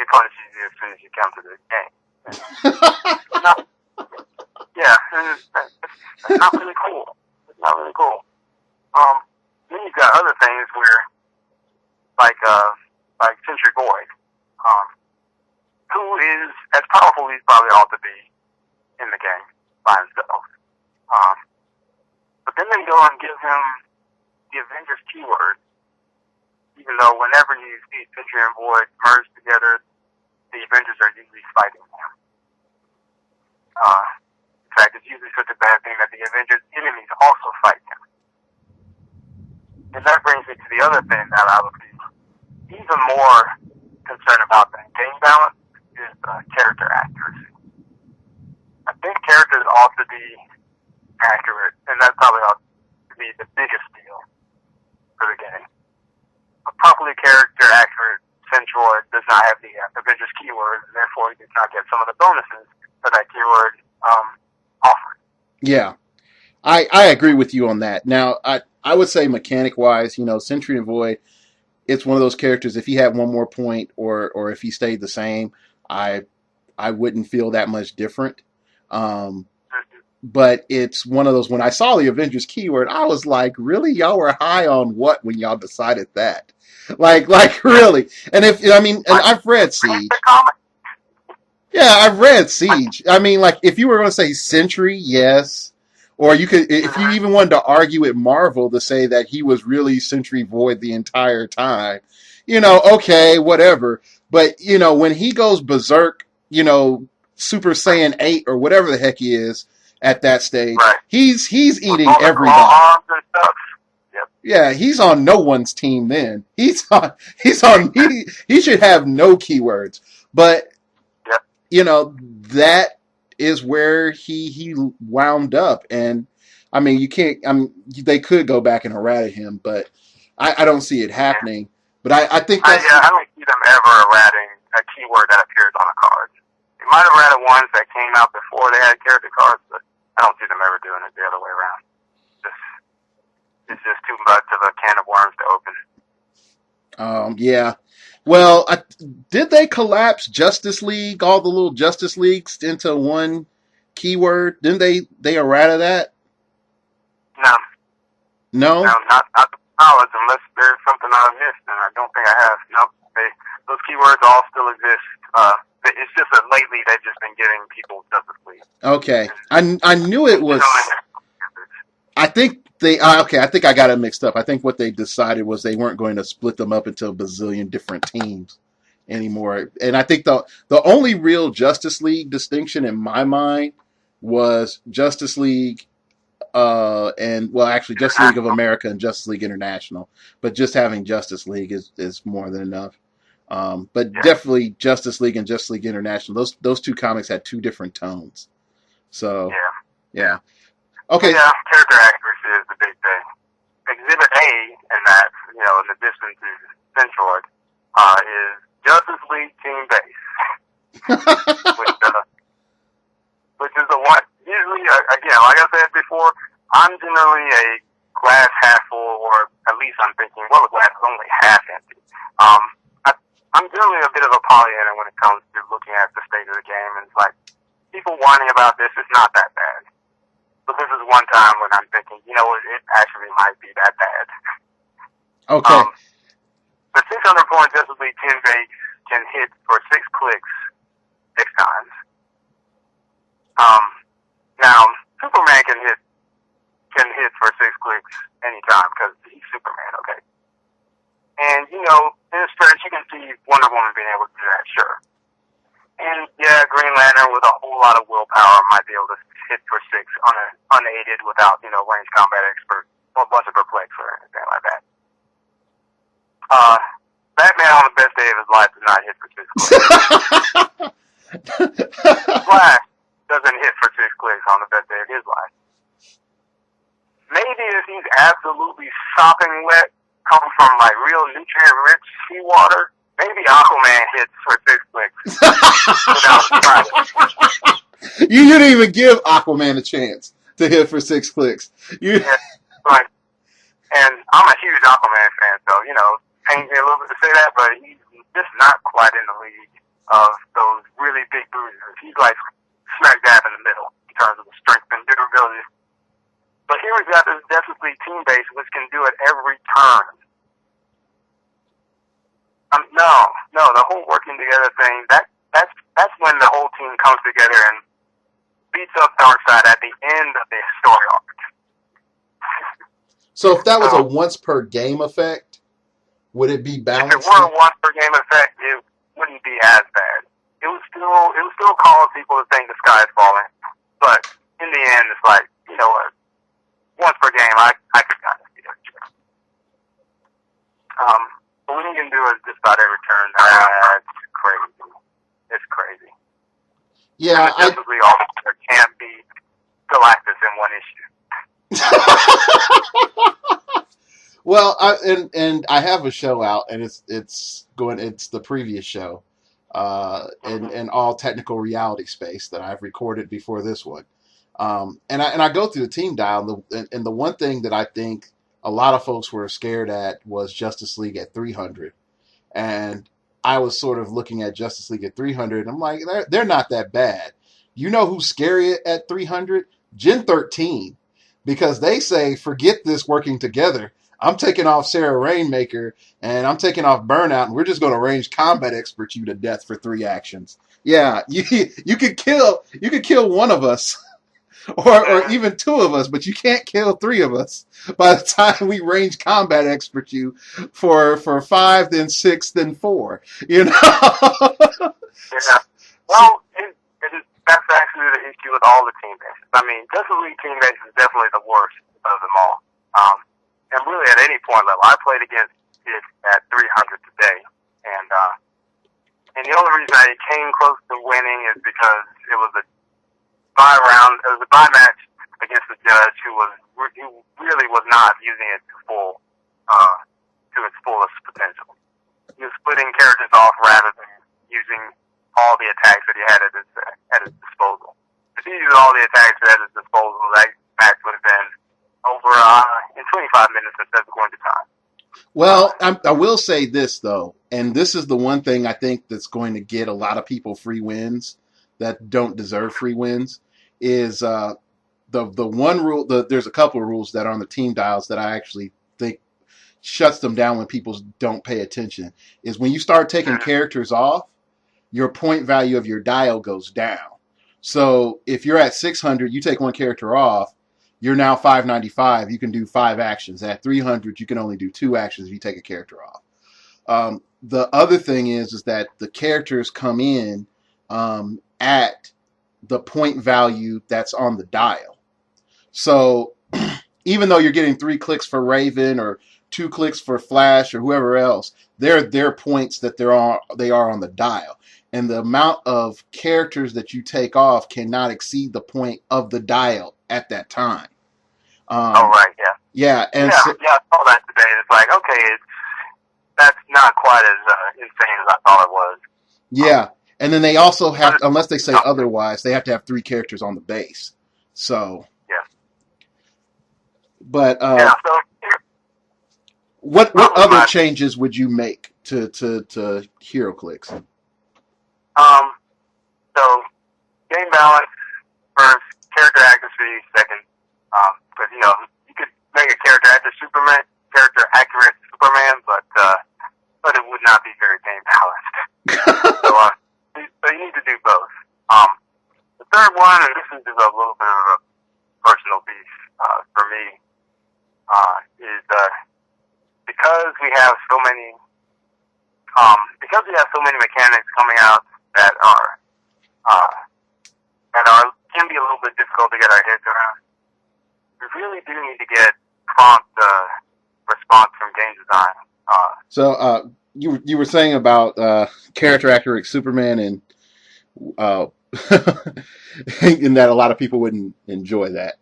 It punishes you as soon as you come to the game. It's not, yeah, it's not really cool. It's not really cool. Then you've got other things where, like Century Void, who is as powerful as he's probably ought to be in the game by himself. But then they go and give him the Avengers keyword, even though whenever you see Century and Void merge together, the Avengers are usually fighting him. In fact, it's usually such a bad thing that the Avengers enemies also fight him. And that brings me to the other thing that I would be even more concerned about than game balance is character accuracy. I think characters ought to be accurate, and that probably ought to be the biggest deal for the game. A properly character accurate Centroid does not have the Avengers keyword, and therefore he does not get some of the bonuses that keyword offers. Yeah, I agree with you on that. Now, I would say mechanic wise, Century and Void, it's one of those characters. If he had one more point, or if he stayed the same, I wouldn't feel that much different. But it's one of those. When I saw the Avengers keyword, I was like, really, y'all were high on what when y'all decided that? Like really? And and I've read Siege. Yeah, I've read Siege. I mean, like, if you were going to say Sentry, yes. Or you could, if you even wanted to argue with Marvel to say that he was really Sentry Void the entire time, okay, whatever. But, when he goes berserk, Super Saiyan 8 or whatever the heck he is at that stage, right. he's eating everybody. Yep. Yeah, he's on no one's team then. He should have no keywords. But that is where he wound up. And I mean, they could go back and errata him, but I don't see it happening. But I think I don't see them ever errating a keyword that appears on a card. They might have errata ones that came out before they had character cards, but I don't see them ever doing it the other way around. It's just too much of a can of worms to open. Yeah. Well, did they collapse Justice League, all the little Justice Leagues, into one keyword? Didn't they errata that? No. No? No, not knowledge, unless there's something I've missed, and I don't think I have. No, those keywords all still exist. It's just that lately they've just been giving people Justice League. Okay. I knew it was... I think I think I got it mixed up. I think what they decided was they weren't going to split them up into a bazillion different teams anymore. And I think the only real Justice League distinction in my mind was Justice League Justice League of America and Justice League International. But just having Justice League is more than enough. But definitely Justice League and Justice League International. Those two comics had two different tones. So yeah. Okay. Yeah, character accuracy is the big thing. Exhibit A in that, in addition to Centroid, is Justice League Team Base, which is the one. Usually, again, like I said before, I'm generally a glass half full, or at least I'm thinking, well, the glass is only half empty. I'm generally a bit of a Pollyanna when it comes to looking at the state of the game, and it's like, people whining about this, it's not that bad. But this is one time when I'm thinking, it actually might be that bad. Okay. The 600-point Justice League 10 base can hit for 6 clicks 6 times. Now, Superman can hit for 6 clicks anytime because he's Superman, okay? And, in a stretch, you can see Wonder Woman being able to do that, sure. And, Green Lantern with a whole lot of willpower might be able to hit for 6 unaided without, range combat expert or bunch of perplex or anything like that. Batman on the best day of his life does not hit for 6 clicks. Flash doesn't hit for 6 clicks on the best day of his life. Maybe if he's absolutely sopping wet, come from like real nutrient-rich seawater, maybe Aquaman hits for 6 clicks without surprise. You didn't even give Aquaman a chance to hit for 6 clicks. Yeah, right. And I'm a huge Aquaman fan, so, pains me a little bit to say that, but he's just not quite in the league of those really big bruisers. He's like smack dab in the middle in terms of the strength and durability. But here we've got this Justice League team base which can do it every turn. No, the whole working together thing, that's when the whole team comes together and beats up Darkseid at the end of the story arc. So if that was a once per game effect, would it be balanced? If it were a once per game effect, it wouldn't be as bad. It would still cause people to think the sky is falling. But in the end, it's like, you know what? Once per game, I could kind of see that. But when you can do it just about every turn, it's crazy. It's crazy. Yeah, Definitely there can't be Galactus in one issue. Well, I have a show out, and it's the previous show, in all technical reality space that I've recorded before this one, and I go through the team dial, and the one thing that I think a lot of folks were scared at was Justice League at 300, and I was sort of looking at Justice League at 300, and I'm like, they're not that bad. You know who's scary at 300? Gen 13, because they say, forget this working together. I'm taking off Sarah Rainmaker, and I'm taking off Burnout, and we're just going to range combat expert you to death for 3 actions. Yeah, you could kill one of us, or even 2 of us, but you can't kill 3 of us by the time we range combat expert you for 5, then 6, then 4. You know. Yeah. Well, that's actually the issue with all the team bases. I mean, Justice League team base is definitely the worst of them all. And really, at any point level, I played against it at 300 today, and the only reason I came close to winning is because it was a bye match against a judge who really was not using it to its fullest potential. He was splitting characters off rather than using all the attacks that he had at his disposal. If he used all the attacks at his disposal, that match would have been over in 25 minutes instead of going to time. Well, I will say this, though, and this is the one thing I think that's going to get a lot of people free wins that don't deserve free wins, is the one rule. There's a couple of rules that are on the team dials that I actually think shuts them down when people don't pay attention, is when you start taking characters off, your point value of your dial goes down. So if you're at 600, you take one character off, you're now 595. You can do 5 actions. At 300, you can only do 2 actions if you take a character off. The other thing is that the characters come in at the point value that's on the dial. So even though you're getting 3 clicks for Raven or 2 clicks for Flash or whoever else, they're points that they are on the dial. And the amount of characters that you take off cannot exceed the point of the dial at that time. Right, yeah. Yeah, and I saw that today. It's like, okay, that's not quite as insane as I thought it was. Yeah, and then they also have, unless they say otherwise, they have to have 3 characters on the base. So yeah. But so what other changes would you make to HeroClix? So game balance first, character accuracy second. Because you could make a character accurate Superman, but it would not be very game balanced. So you need to do both. The third one, and this is just a little bit of a personal beef for me, is because we have so many mechanics coming out that can be a little bit difficult to get our heads around. We really do need to get prompt response from game design. So you were saying about character accurate Superman and in that a lot of people wouldn't enjoy that.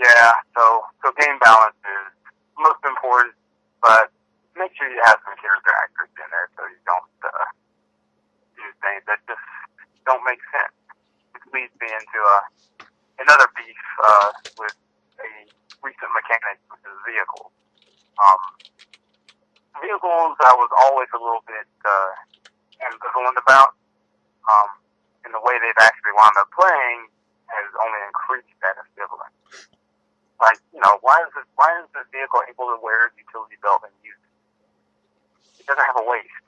Yeah. So game balance is most important, but make sure you have some character accuracy in there so you don't do things that just don't make sense. Which leads me into another beef with a recent mechanic, which is vehicles. vehicles I was always a little bit ambivalent about. And the way they've actually wound up playing has only increased that ambivalence. Like, why is this vehicle able to wear a utility belt and use it? It doesn't have a waist.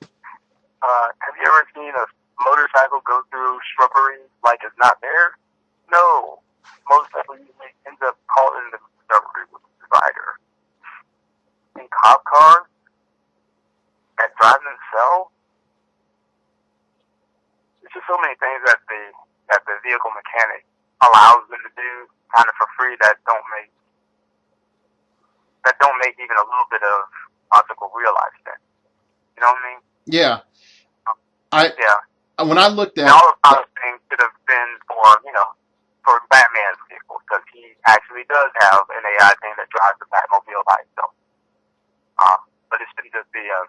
Have you ever seen a motorcycle go through shrubbery like it's not there? No. Motorcycle usually ends up caught in the shrubbery with a divider. In cop cars that drive themselves, there's just so many things that the vehicle mechanic allows them to do kind of for free that don't make even a little bit of logical real life sense. You know what I mean? Yeah. Yeah. When I looked And at all of those things should have been for Batman's vehicle, because he actually does have an AI thing that drives the Batmobile by itself. But it shouldn't just be a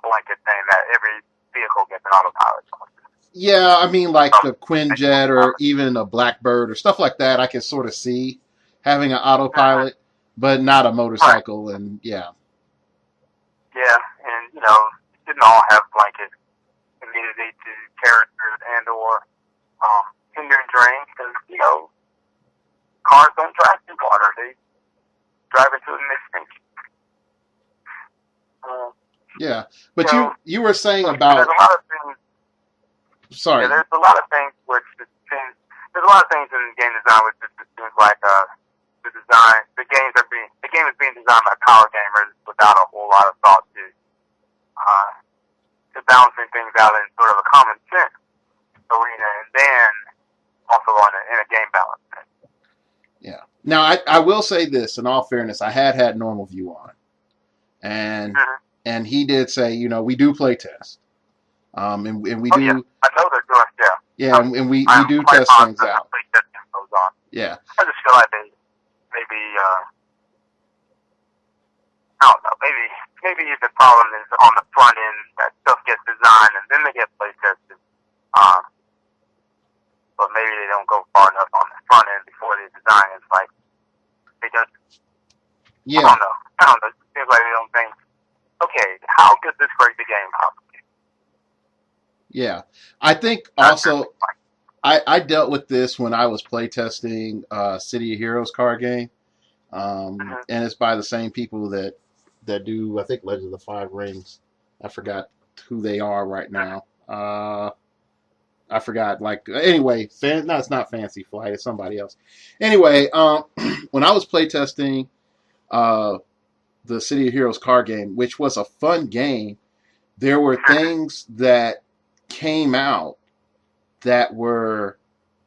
blanket thing that every vehicle gets an autopilot. yeah, I mean, like the Quinjet or even a Blackbird or stuff like that, I can sort of see having an autopilot, but not a motorcycle. Right. And yeah, and it didn't all have blanket immunity to characters and or hinder and drain, because cars don't drive through water; they drive into an extinction. Yeah, but you were saying about. There's a lot of things. Sorry. Yeah, there's a lot of things which there's a lot of things in game design which just seems like the game is being designed by power gamers without a whole lot of thought to balancing things out in sort of a common sense arena, and then also in a game balance. Yeah. Now I will say this, in all fairness, I had Normal View on, and he did say, we do play test, and we do. Yeah. I know they're doing. Yeah. Yeah, and we do test things out. Yeah. I just feel like maybe I don't know. Maybe the problem is on the front end, that stuff gets designed and then they get play tested. But maybe they don't go far enough on the front end before they design. It's like they just. Yeah. I don't know. It seems like they don't think, okay, how could this break the game possibly? Yeah, I think also I dealt with this when I was playtesting City of Heroes card game, and it's by the same people that do, I think, Legend of the Five Rings. I forgot who they are right now. I forgot. Anyway, no, it's not Fancy Flight. It's somebody else. Anyway, when I was playtesting the City of Heroes card game, which was a fun game, there were things that came out that were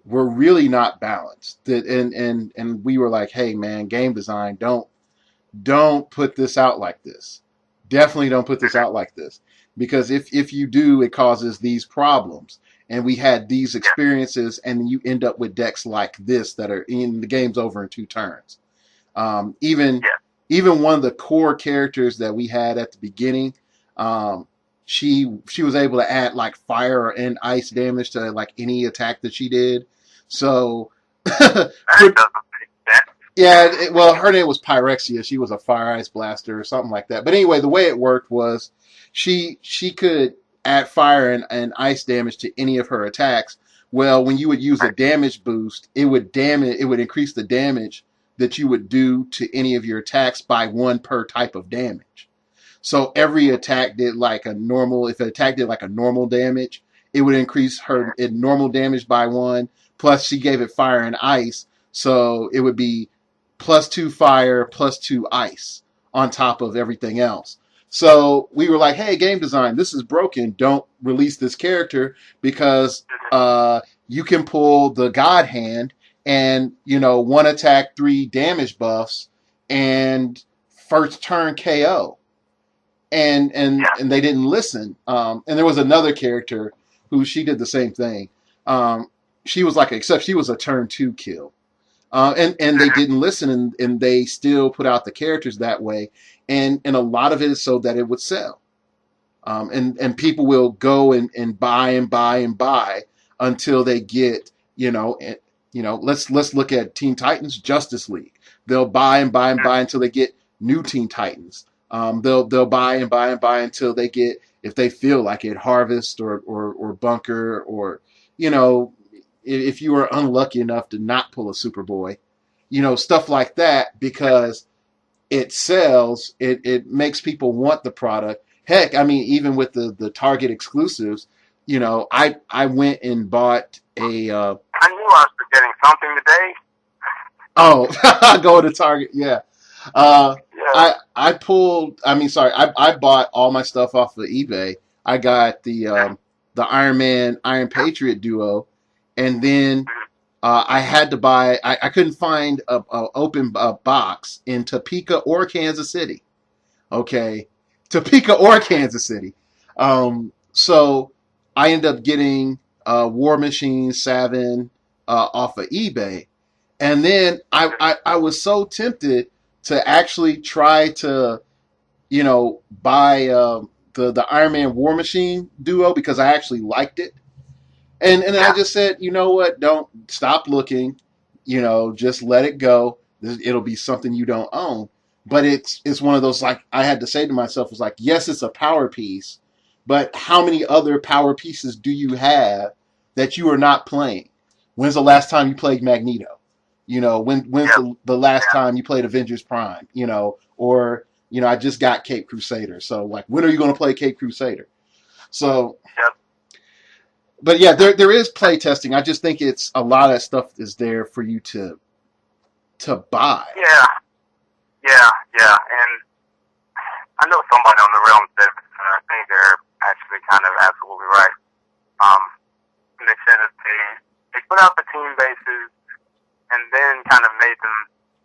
really not balanced. And we were like, hey man, game design, don't put this out like this. Definitely don't put this out like this. Because if you do, it causes these problems. And we had these experiences, and you end up with decks like this that are in the game's over in 2 turns. Even one of the core characters that we had at the beginning, she was able to add like fire and ice damage to like any attack that she did. So yeah, her name was Pyrexia. She was a fire ice blaster or something like that. But anyway, the way it worked was she could add fire and ice damage to any of her attacks. Well, when you would use a damage boost, it would increase the damage that you would do to any of your attacks by 1 per type of damage. So every attack did like a normal. If an attack did like a normal damage, it would increase her normal damage by 1. Plus, she gave it fire and ice, so it would be +2 fire, +2 ice on top of everything else. So we were like, hey, game design, this is broken. Don't release this character because you can pull the God Hand and 1 attack, 3 damage buffs, and first turn KO. And they didn't listen. And there was another character who she did the same thing. She was except she was a turn 2 kill. And they didn't listen, and they still put out the characters that way. And a lot of it is so that it would sell. And people will go and buy and buy and buy until they get, let's look at Teen Titans Justice League. They'll buy and buy and buy until they get new Teen Titans. They'll buy and buy and buy until they get, if they feel like it, harvest or bunker, or you know, if you are unlucky enough to not pull a Superboy, stuff like that, because it sells, it makes people want the product. Heck, I mean, even with the Target exclusives, I went and bought a I knew I was forgetting something today. oh go to Target, yeah. Uh, Yeah. I pulled. I mean, sorry. I bought all my stuff off of eBay. I got the Iron Man Iron Patriot duo, and then I had to buy. I couldn't find a open box in Topeka or Kansas City. Okay, Topeka or Kansas City. So I ended up getting War Machine Savin off of eBay, and then I was so tempted to actually try to buy the Iron Man War Machine duo because I actually liked it, and I Yeah. just said, you know what, don't stop looking, just let it go. It'll be something you don't own. But it's one of those, like, I had to say to myself, was like, yes, it's a power piece, but how many other power pieces do you have that you are not playing? When's the last time you played Magneto? When's Yep. the last Yeah. time you played Avengers Prime? Or I just got Cape Crusader. So, like, when are you going to play Cape Crusader? So, Yep. but yeah, there is play testing. I just think it's a lot of stuff is there for you to buy. Yeah. Yeah. Yeah. And I know somebody on the realm said, and I think they're actually kind of absolutely right. Um, and they said that they put out the team bases and then kind of made them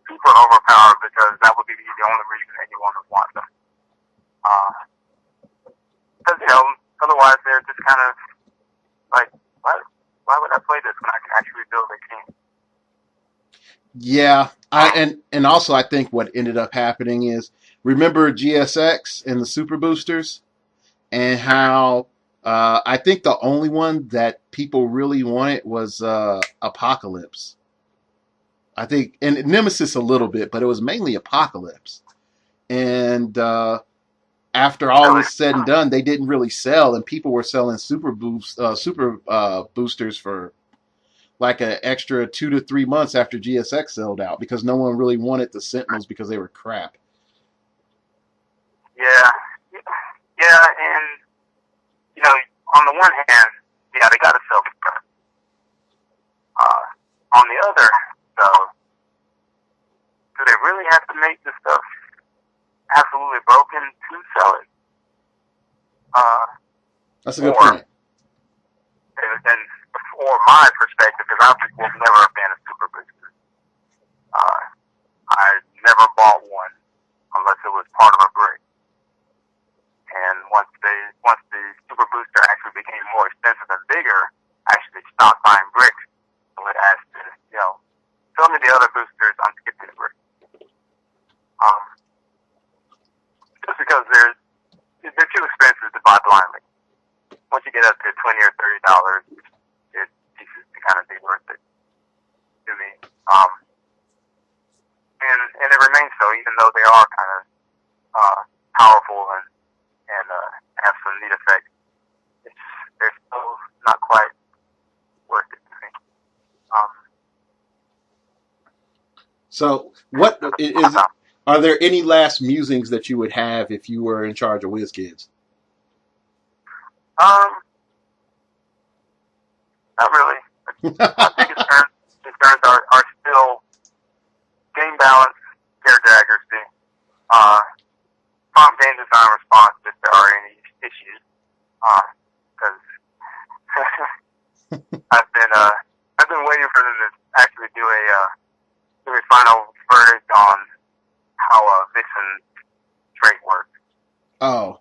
super overpowered because that would be the only reason anyone would want them. Because otherwise they're just kind of like, why would I play this when I can actually build a team? Yeah, and also I think what ended up happening is, remember GSX and the Super Boosters, and how I think the only one that people really wanted was Apocalypse. I think, and Nemesis a little bit, but it was mainly Apocalypse. And after all Really? was said and done, they didn't really sell, and people were selling super boosters for like an extra 2 to 3 months after GSX sold out, because no one really wanted the Sentinels because they were crap. Yeah. Yeah. And on the one hand, yeah, they got to sell the stuff. On the other, though, do they really have to make this stuff absolutely broken to sell it? That's a good Or, point. and for my perspective, because I was never a fan of Super Boosters. I never bought one unless it was part of a brick. And once the Super Booster actually became more expensive and bigger, I actually stopped buying bricks. So it asked to, sell me the other boosters, I'm skipping the bricks. Just because they're too expensive to buy blindly. Once you get up to $20 or $30, it ceases to kind of be worth it to me. And it remains so, even though they are kind of powerful and have some neat effects. They're still not quite worth it to me. So, what is? Um, Are there any last musings that you would have if you were in charge of WizKids? um, not really. My biggest concerns are still game balance, character accuracy, prompt game design response if there are any issues. Because I've been waiting for them to actually do a final verdict on how Vixen trait works. Oh,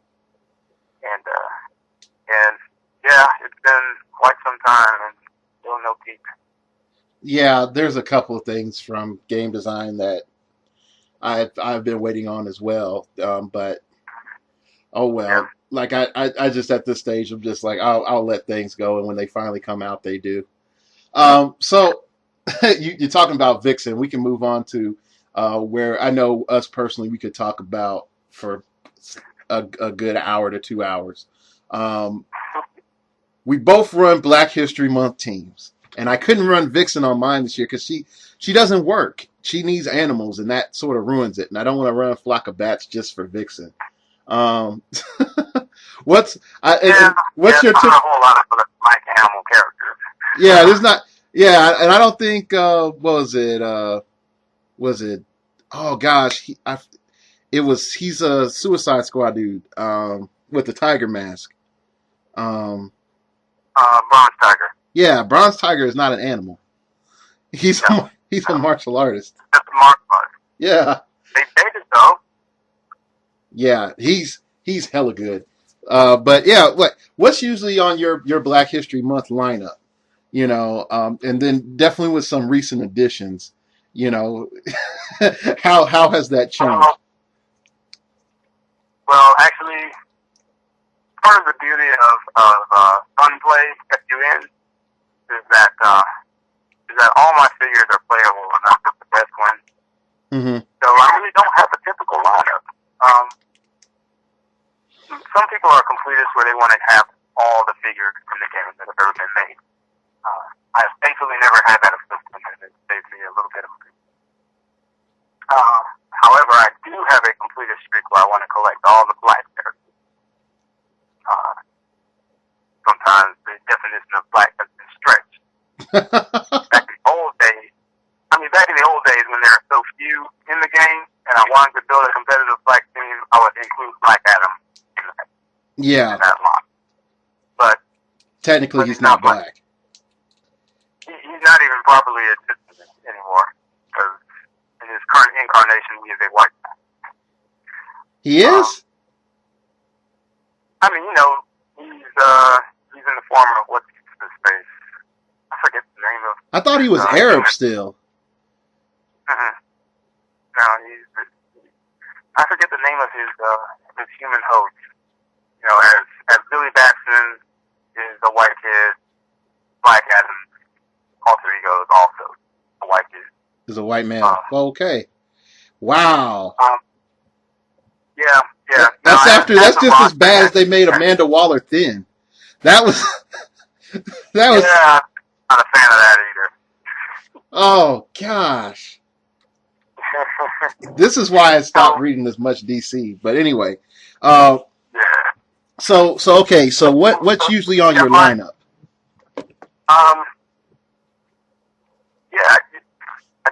And yeah, it's been quite some time and still no peak. yeah. There's a couple of things from game design that I've been waiting on as well. But oh Yeah. well. Like I just, at this stage, I'm just like, I'll let things go, and when they finally come out, they do. So you're talking about Vixen. We can move on to where I know us personally we could talk about for a good hour to 2 hours. Um, we both run Black History Month teams, and I couldn't run Vixen on mine this year because she doesn't work. She needs animals, and that sort of ruins it. And I don't want to run a flock of bats just for Vixen. Um, what's what's your not a whole lot of like animal characters. yeah? There's not and I don't think what was it was it oh gosh he's a Suicide Squad dude with the tiger mask. Um, Bronze Tiger. yeah, Bronze Tiger is not an animal. He's a martial artist. That's a martial artist. Yeah. They dated though. Yeah, he's hella good. But yeah, what's usually on your Black History Month lineup? And then definitely with some recent additions. How has that changed? Well, actually, part of the beauty of Funplay FUN is that all my figures are playable and not just the best ones. Mm-hmm. So I really don't have a typical lineup. Some people are completists where they want to have all the figures in the game that have ever been made. I've thankfully never had that affliction, and it saves me a little bit of money. However, I do have a completist streak where I want to collect all the black characters. Sometimes the definition of black has been stretched. Back in the old days when there were so few in the game, and I wanted to build a competitive black team, I would include Black Adam in that line. But technically, he's not black. He's not even properly existent anymore, because in his current incarnation, he is a white man. He is? He's in the form of what's his face? I forget the name of. I thought he was Arab still. No, I forget the name of his human host. As Billy Batson is a white kid, Black Adam's alter ego is also a white kid. Is a white man. Okay. Wow. Yeah. That's just as bad as they made Amanda Waller thin. That was. Yeah, not a fan of that either. Oh gosh. This is why I stopped reading as much DC. But anyway, So okay. So what's usually on your lineup? I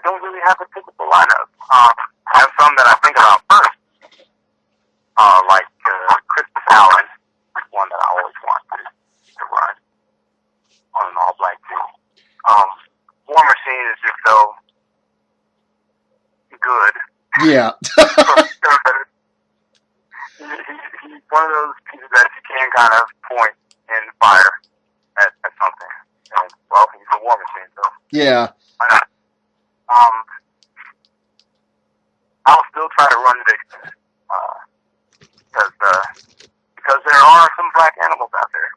don't really have a typical lineup. I have some that I think about first. Like Christmas Allen is one that I always want to run on an all-black team. War Machine is just so good. Yeah. He's one of those pieces that you can kind of point and fire at something. Well, he's a War Machine, so. Yeah. Why not? I'll still try to run Vixen. Because there are some black animals out there.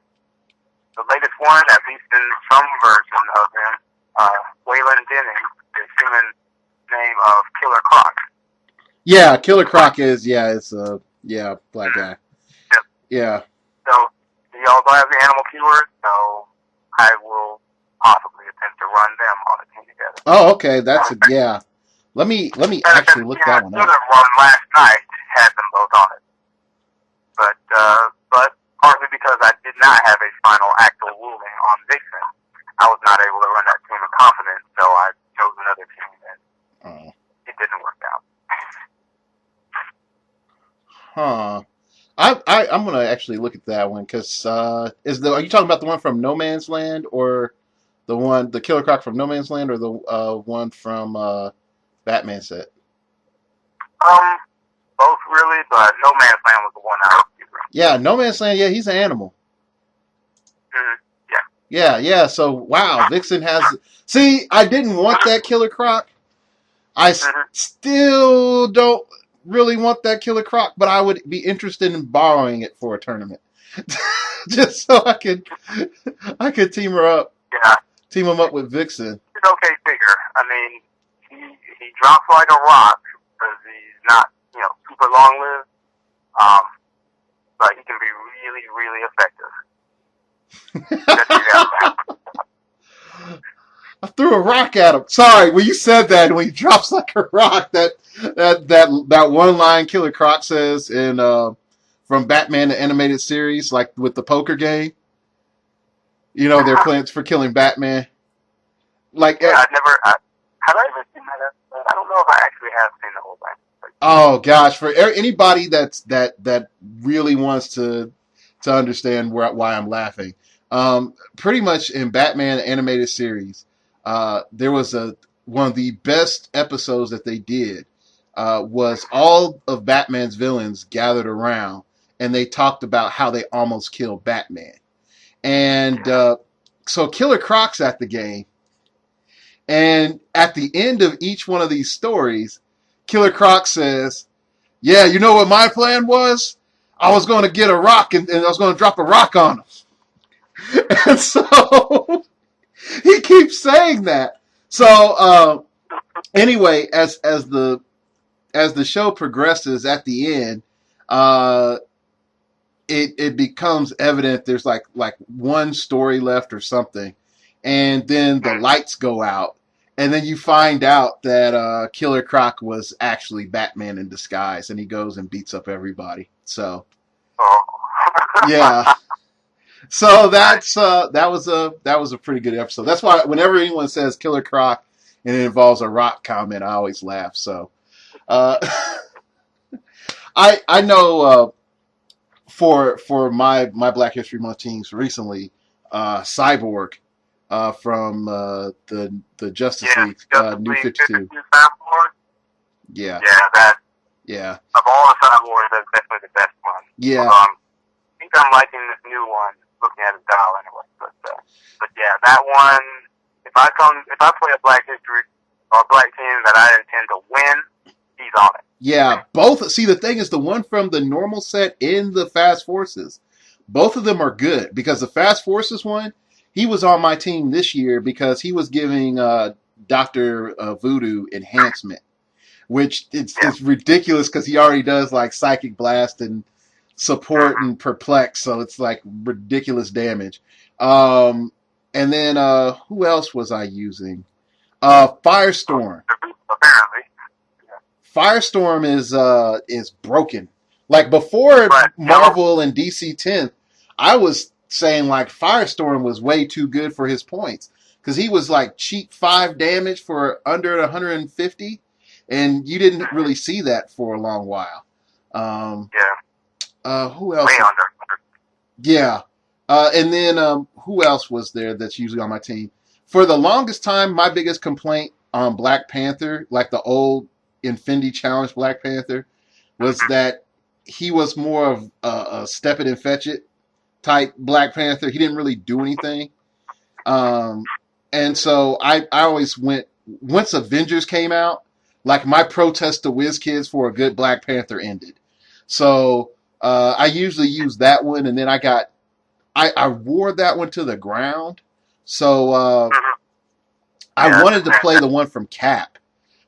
The latest one, at least in some version of him, Waylon Denning, is human name of Killer Croc. Yeah, Killer Croc is, it's a, black guy. Yep. Yeah. So, he also has the animal keyword, so I will possibly attempt to run them on a team together. Oh, okay, that's Let me actually look that one up. The one last night had them both on it. But partly because I did not have a final actual ruling on Vixen, I was not able to run that team in confidence, so I chose another team, and it didn't work out. I'm gonna actually look at that one because are you talking about the one from No Man's Land or the Killer Croc from No Man's Land or the one from Batman set? Both really, but No Man's Land was the one I was using. Yeah, No Man's Land. Yeah, he's an animal. Yeah. Yeah. So wow, Vixen has. See, I didn't want that Killer Croc. I still don't really want that Killer Croc, but I would be interested in borrowing it for a tournament, just so I could team her up. Yeah. Team him up with Vixen. He's an okay figure. I mean, he drops like a rock because he's not super long lived. but he can be really, really effective. Just you got I threw a rock at him. Sorry, when you said that, when he drops like a rock, that one line Killer Croc says in from Batman the animated series, like with the poker game. You know, they're playing for killing Batman. Like, yeah, have I ever seen that episode? I don't know if I actually have seen the whole thing. oh gosh, for anybody that really wants to understand why I'm laughing, pretty much in Batman the animated series, there was one of the best episodes that they did was all of Batman's villains gathered around and they talked about how they almost killed Batman. And so Killer Croc's at the game. And at the end of each one of these stories, Killer Croc says, yeah, you know what my plan was? I was going to get a rock and I was going to drop a rock on him. And so he keeps saying that. So anyway, as the show progresses at the end, it becomes evident there's like one story left or something, and then the lights go out, and then you find out that Killer Croc was actually Batman in disguise, and he goes and beats up everybody. So yeah, so that was a pretty good episode. That's why whenever anyone says Killer Croc and it involves a rock comment, I always laugh. So I know. For my Black History Month teams recently, Cyborg from the Justice League New 52. Yeah. Yeah. Of all the Cyborgs, that's definitely the best one. Yeah. I think I'm liking this new one, looking at his dial anyway. But yeah, that one. If I play a Black History or a Black team that I intend to win, he's on it. Yeah, both. See, the thing is, the one from the normal set in the Fast Forces, both of them are good because the Fast Forces one, he was on my team this year because he was giving Dr. Voodoo enhancement, which it's ridiculous because he already does like Psychic Blast and Support and Perplex, so it's like ridiculous damage. And then who else was I using? Firestorm. Apparently. Firestorm is broken. Like before Marvel and DC 10th, I was saying like Firestorm was way too good for his points because he was like cheap 5 damage for under 150, and you didn't really see that for a long while. Who else? Way under. Yeah. And then who else was there that's usually on my team? For the longest time, my biggest complaint on Black Panther, like the old Infinity Challenge Black Panther, was that he was more of a step it and fetch it type Black Panther. He didn't really do anything. And so I always went, once Avengers came out, like my protest to WizKids for a good Black Panther ended. So I usually use that one, and then I wore that one to the ground. So I wanted to play the one from Cap.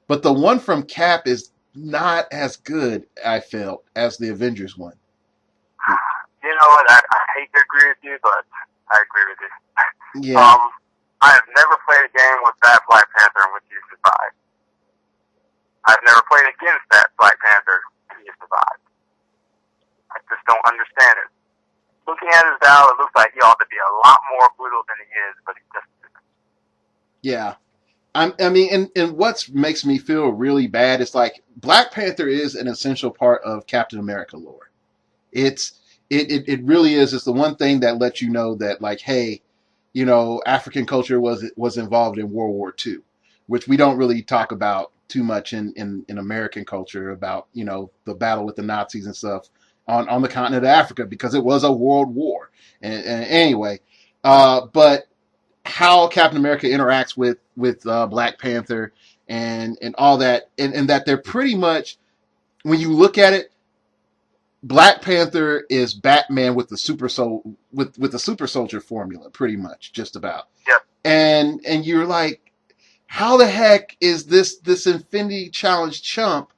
But the one from Cap is not as good, I felt, as the Avengers one. You know what? I hate to agree with you, but I agree with you. Yeah. I have never played a game with that Black Panther in which you survived. I've never played against that Black Panther and you survived. I just don't understand it. Looking at his dial, it looks like he ought to be a lot more brutal than he is, but he just isn't. Yeah. I mean, and what makes me feel really bad is like Black Panther is an essential part of Captain America lore. It really is. It's the one thing that lets you know that like, hey, you know, African culture was involved in World War II, which we don't really talk about too much in American culture about, you know, the battle with the Nazis and stuff on the continent of Africa because it was a world war. And anyway, but how Captain America interacts with Black Panther and all that, and that they're pretty much, when you look at it, Black Panther is Batman with the super soldier formula, pretty much, just about. Yep. And you're like, how the heck is this Infinity Challenge chump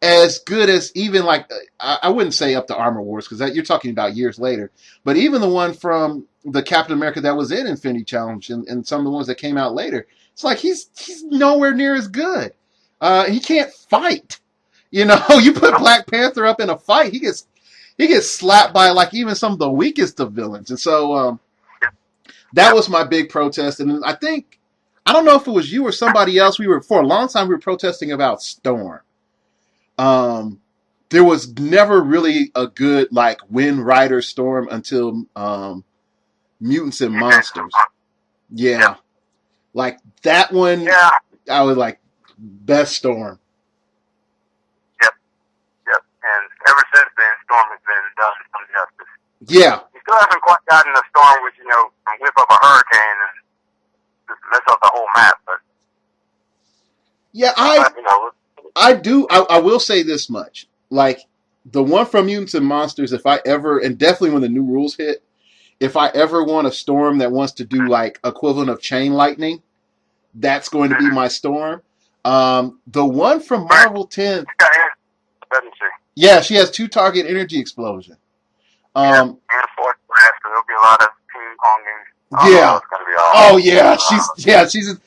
as good as even like I wouldn't say up to Armor Wars because you're talking about years later, but even the one from the Captain America that was in Infinity Challenge and some of the ones that came out later, it's like he's nowhere near as good. He can't fight. You know, you put Black Panther up in a fight, he gets slapped by like even some of the weakest of villains, and so that was my big protest. And I don't know if it was you or somebody else. For a long time we were protesting about Storm. Um, there was never really a good like Wind Rider Storm until Mutants and Monsters. Yeah, like that one. Yeah. I was like best Storm. Yep. And ever since then, Storm has been done some justice. Yeah. He still hasn't quite gotten a Storm which, can whip up a hurricane and just mess up the whole map. But yeah, I do. I will say this much: like the one from Mutants and Monsters. If I ever, and definitely when the new rules hit, if I ever want a Storm that wants to do like equivalent of Chain Lightning, that's going to be my Storm. The one from Marvel 10, doesn't she? yeah, she has 2-target energy explosion. And Force Blast, so there'll be a lot of ping ponging. Yeah. It's gonna be She's.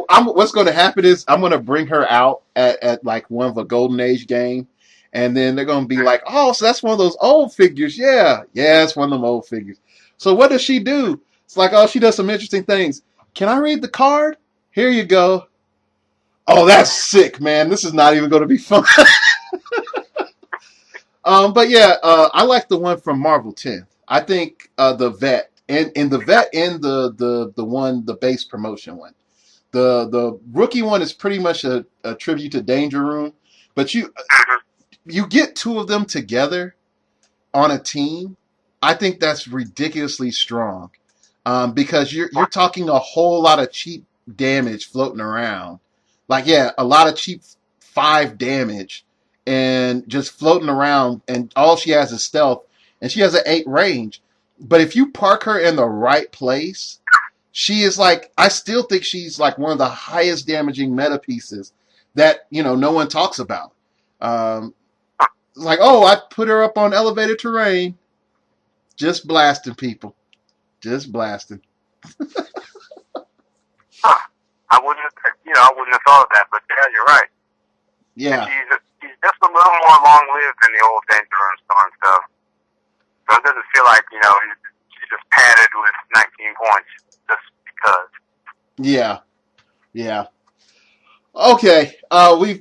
I'm. What's going to happen is I'm going to bring her out at like one of a Golden Age game, and then they're going to be like, oh, so that's one of those old figures. Yeah, it's one of them old figures. So what does she do? It's like, oh, she does some interesting things. Can I read the card? Here you go. Oh, that's sick, man. This is not even going to be fun. But yeah, I like the one from Marvel 10. I think the vet and the vet and the base promotion one. The rookie one is pretty much a tribute to Danger Room, but you get two of them together on a team. I think that's ridiculously strong because you're talking a whole lot of cheap damage floating around. Like a lot of cheap 5 damage and just floating around, and all she has is stealth, and she has an 8 range. But if you park her in the right place, she is like, I still think she's like one of the highest damaging meta pieces that, no one talks about. Like, oh, I put her up on elevated terrain, just blasting people. Just blasting. I wouldn't have thought of that, but yeah, you're right. Yeah. She's just a little more long-lived than the old Danger Room Storm stuff. So it doesn't feel like, she's just padded with 19 points just because. Yeah. Okay.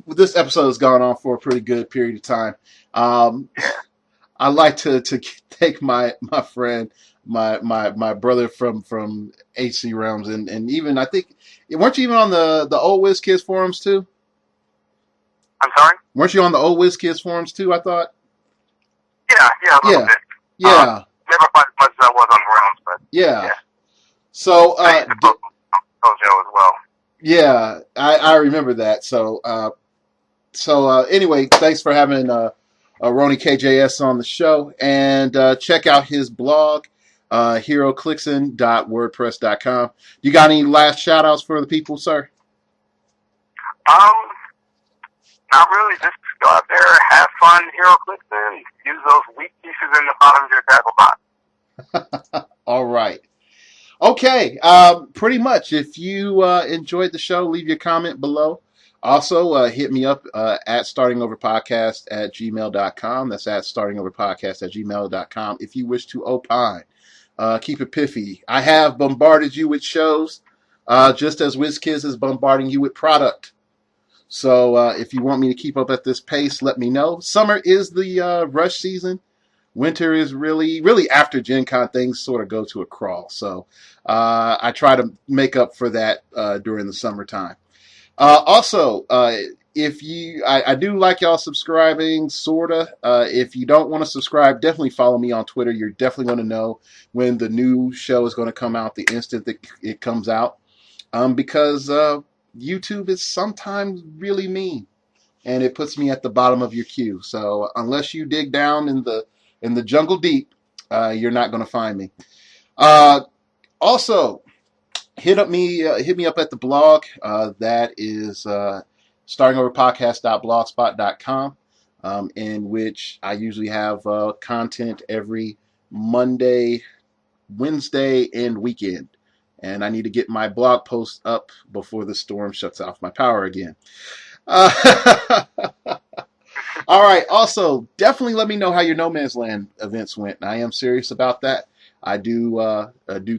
This episode has gone on for a pretty good period of time. I like to take my friend, my brother from HC Realms, and even I think weren't you even on the old WizKids forums too? I'm sorry? Weren't you on the old WizKids forums too? I thought. Yeah, a little bit. Yeah. Never quite as much as I was on Realms, but yeah. So Dojo as well. Yeah, I remember that. So anyway, thanks for having Roni KJS on the show, and check out his blog, heroclixon.wordpress.com. You got any last shout outs for the people, sir? Not really. Just go out there, have fun, HeroClixon. Use those weak pieces in the bottom of your tackle box. All right. Okay. Pretty much. If you enjoyed the show, leave your comment below. Also, hit me up at startingoverpodcast@gmail.com. That's at startingoverpodcast@gmail.com. If you wish to opine, keep it piffy. I have bombarded you with shows, just as WizKids is bombarding you with product. So if you want me to keep up at this pace, let me know. Summer is the rush season. Winter is really after Gen Con, things sort of go to a crawl. So I try to make up for that during the summertime. Also, if I do like y'all subscribing, sorta. If you don't want to subscribe, definitely follow me on Twitter. You're definitely going to know when the new show is going to come out the instant that it comes out. Because YouTube is sometimes really mean, and it puts me at the bottom of your queue. So unless you dig down in the jungle deep, you're not going to find me. Also, hit me up at the blog. That is startingoverpodcast.blogspot.com. in which I usually have content every Monday, Wednesday, and weekend. And I need to get my blog post up before the storm shuts off my power again. Uh, all right. Also, definitely let me know how your No Man's Land events went. I am serious about that. I do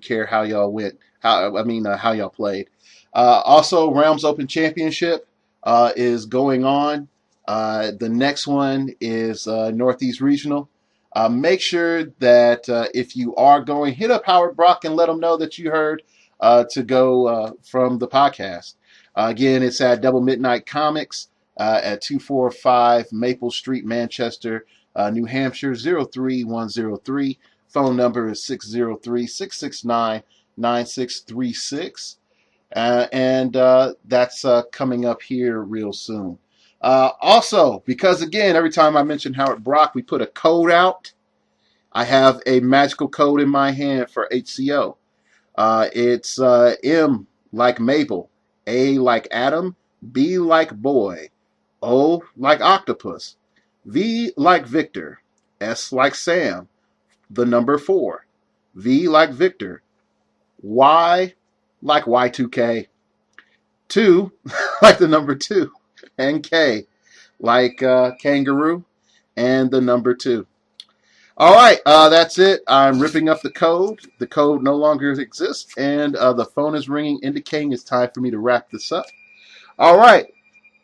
care how y'all went. How y'all played. Also, Realms Open Championship is going on. The next one is Northeast Regional. Make sure that if you are going, hit up Howard Brock and let him know that you heard to go from the podcast. Again, it's at Double Midnight Comics at 245 Maple Street, Manchester, New Hampshire, 03103. Phone number is 603-669-9636. And that's coming up here real soon. Also, because again, every time I mention Howard Brock, we put a code out. I have a magical code in my hand for HCO. It's M like Mabel, A like Adam, B like boy, O like octopus, V like Victor, S like Sam, the number 4, V like Victor, Y like Y2K, 2 like the number 2, and K like kangaroo, and the number 2. All right, that's it. I'm ripping up the code. The code no longer exists, and the phone is ringing, indicating it's time for me to wrap this up. All right,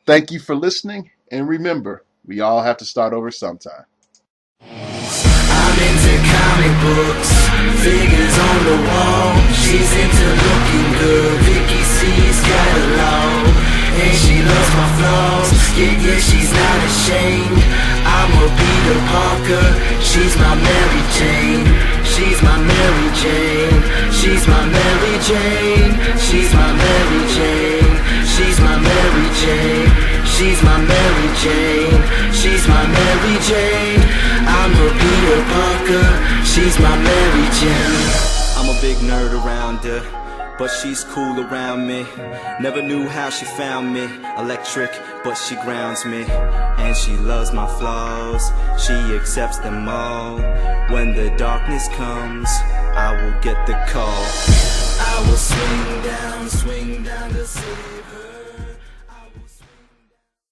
thank you for listening, and remember, we all have to start over sometime. I'm into comic books, figures on the wall. She's into looking good, Vicky C's got along. And she loves my flaws, yeah, she's not ashamed. I'm a Peter Parker, she's my Mary Jane. She's my Mary Jane, she's my Mary Jane. She's my Mary Jane, she's my Mary Jane. She's my Mary Jane, she's my Mary Jane. I'm a Peter Parker, she's my Mary Jane. I'm a big nerd around her, but she's cool around me. Never knew how she found me. Electric, but she grounds me. And she loves my flaws, she accepts them all. When the darkness comes, I will get the call. I will swing down the city.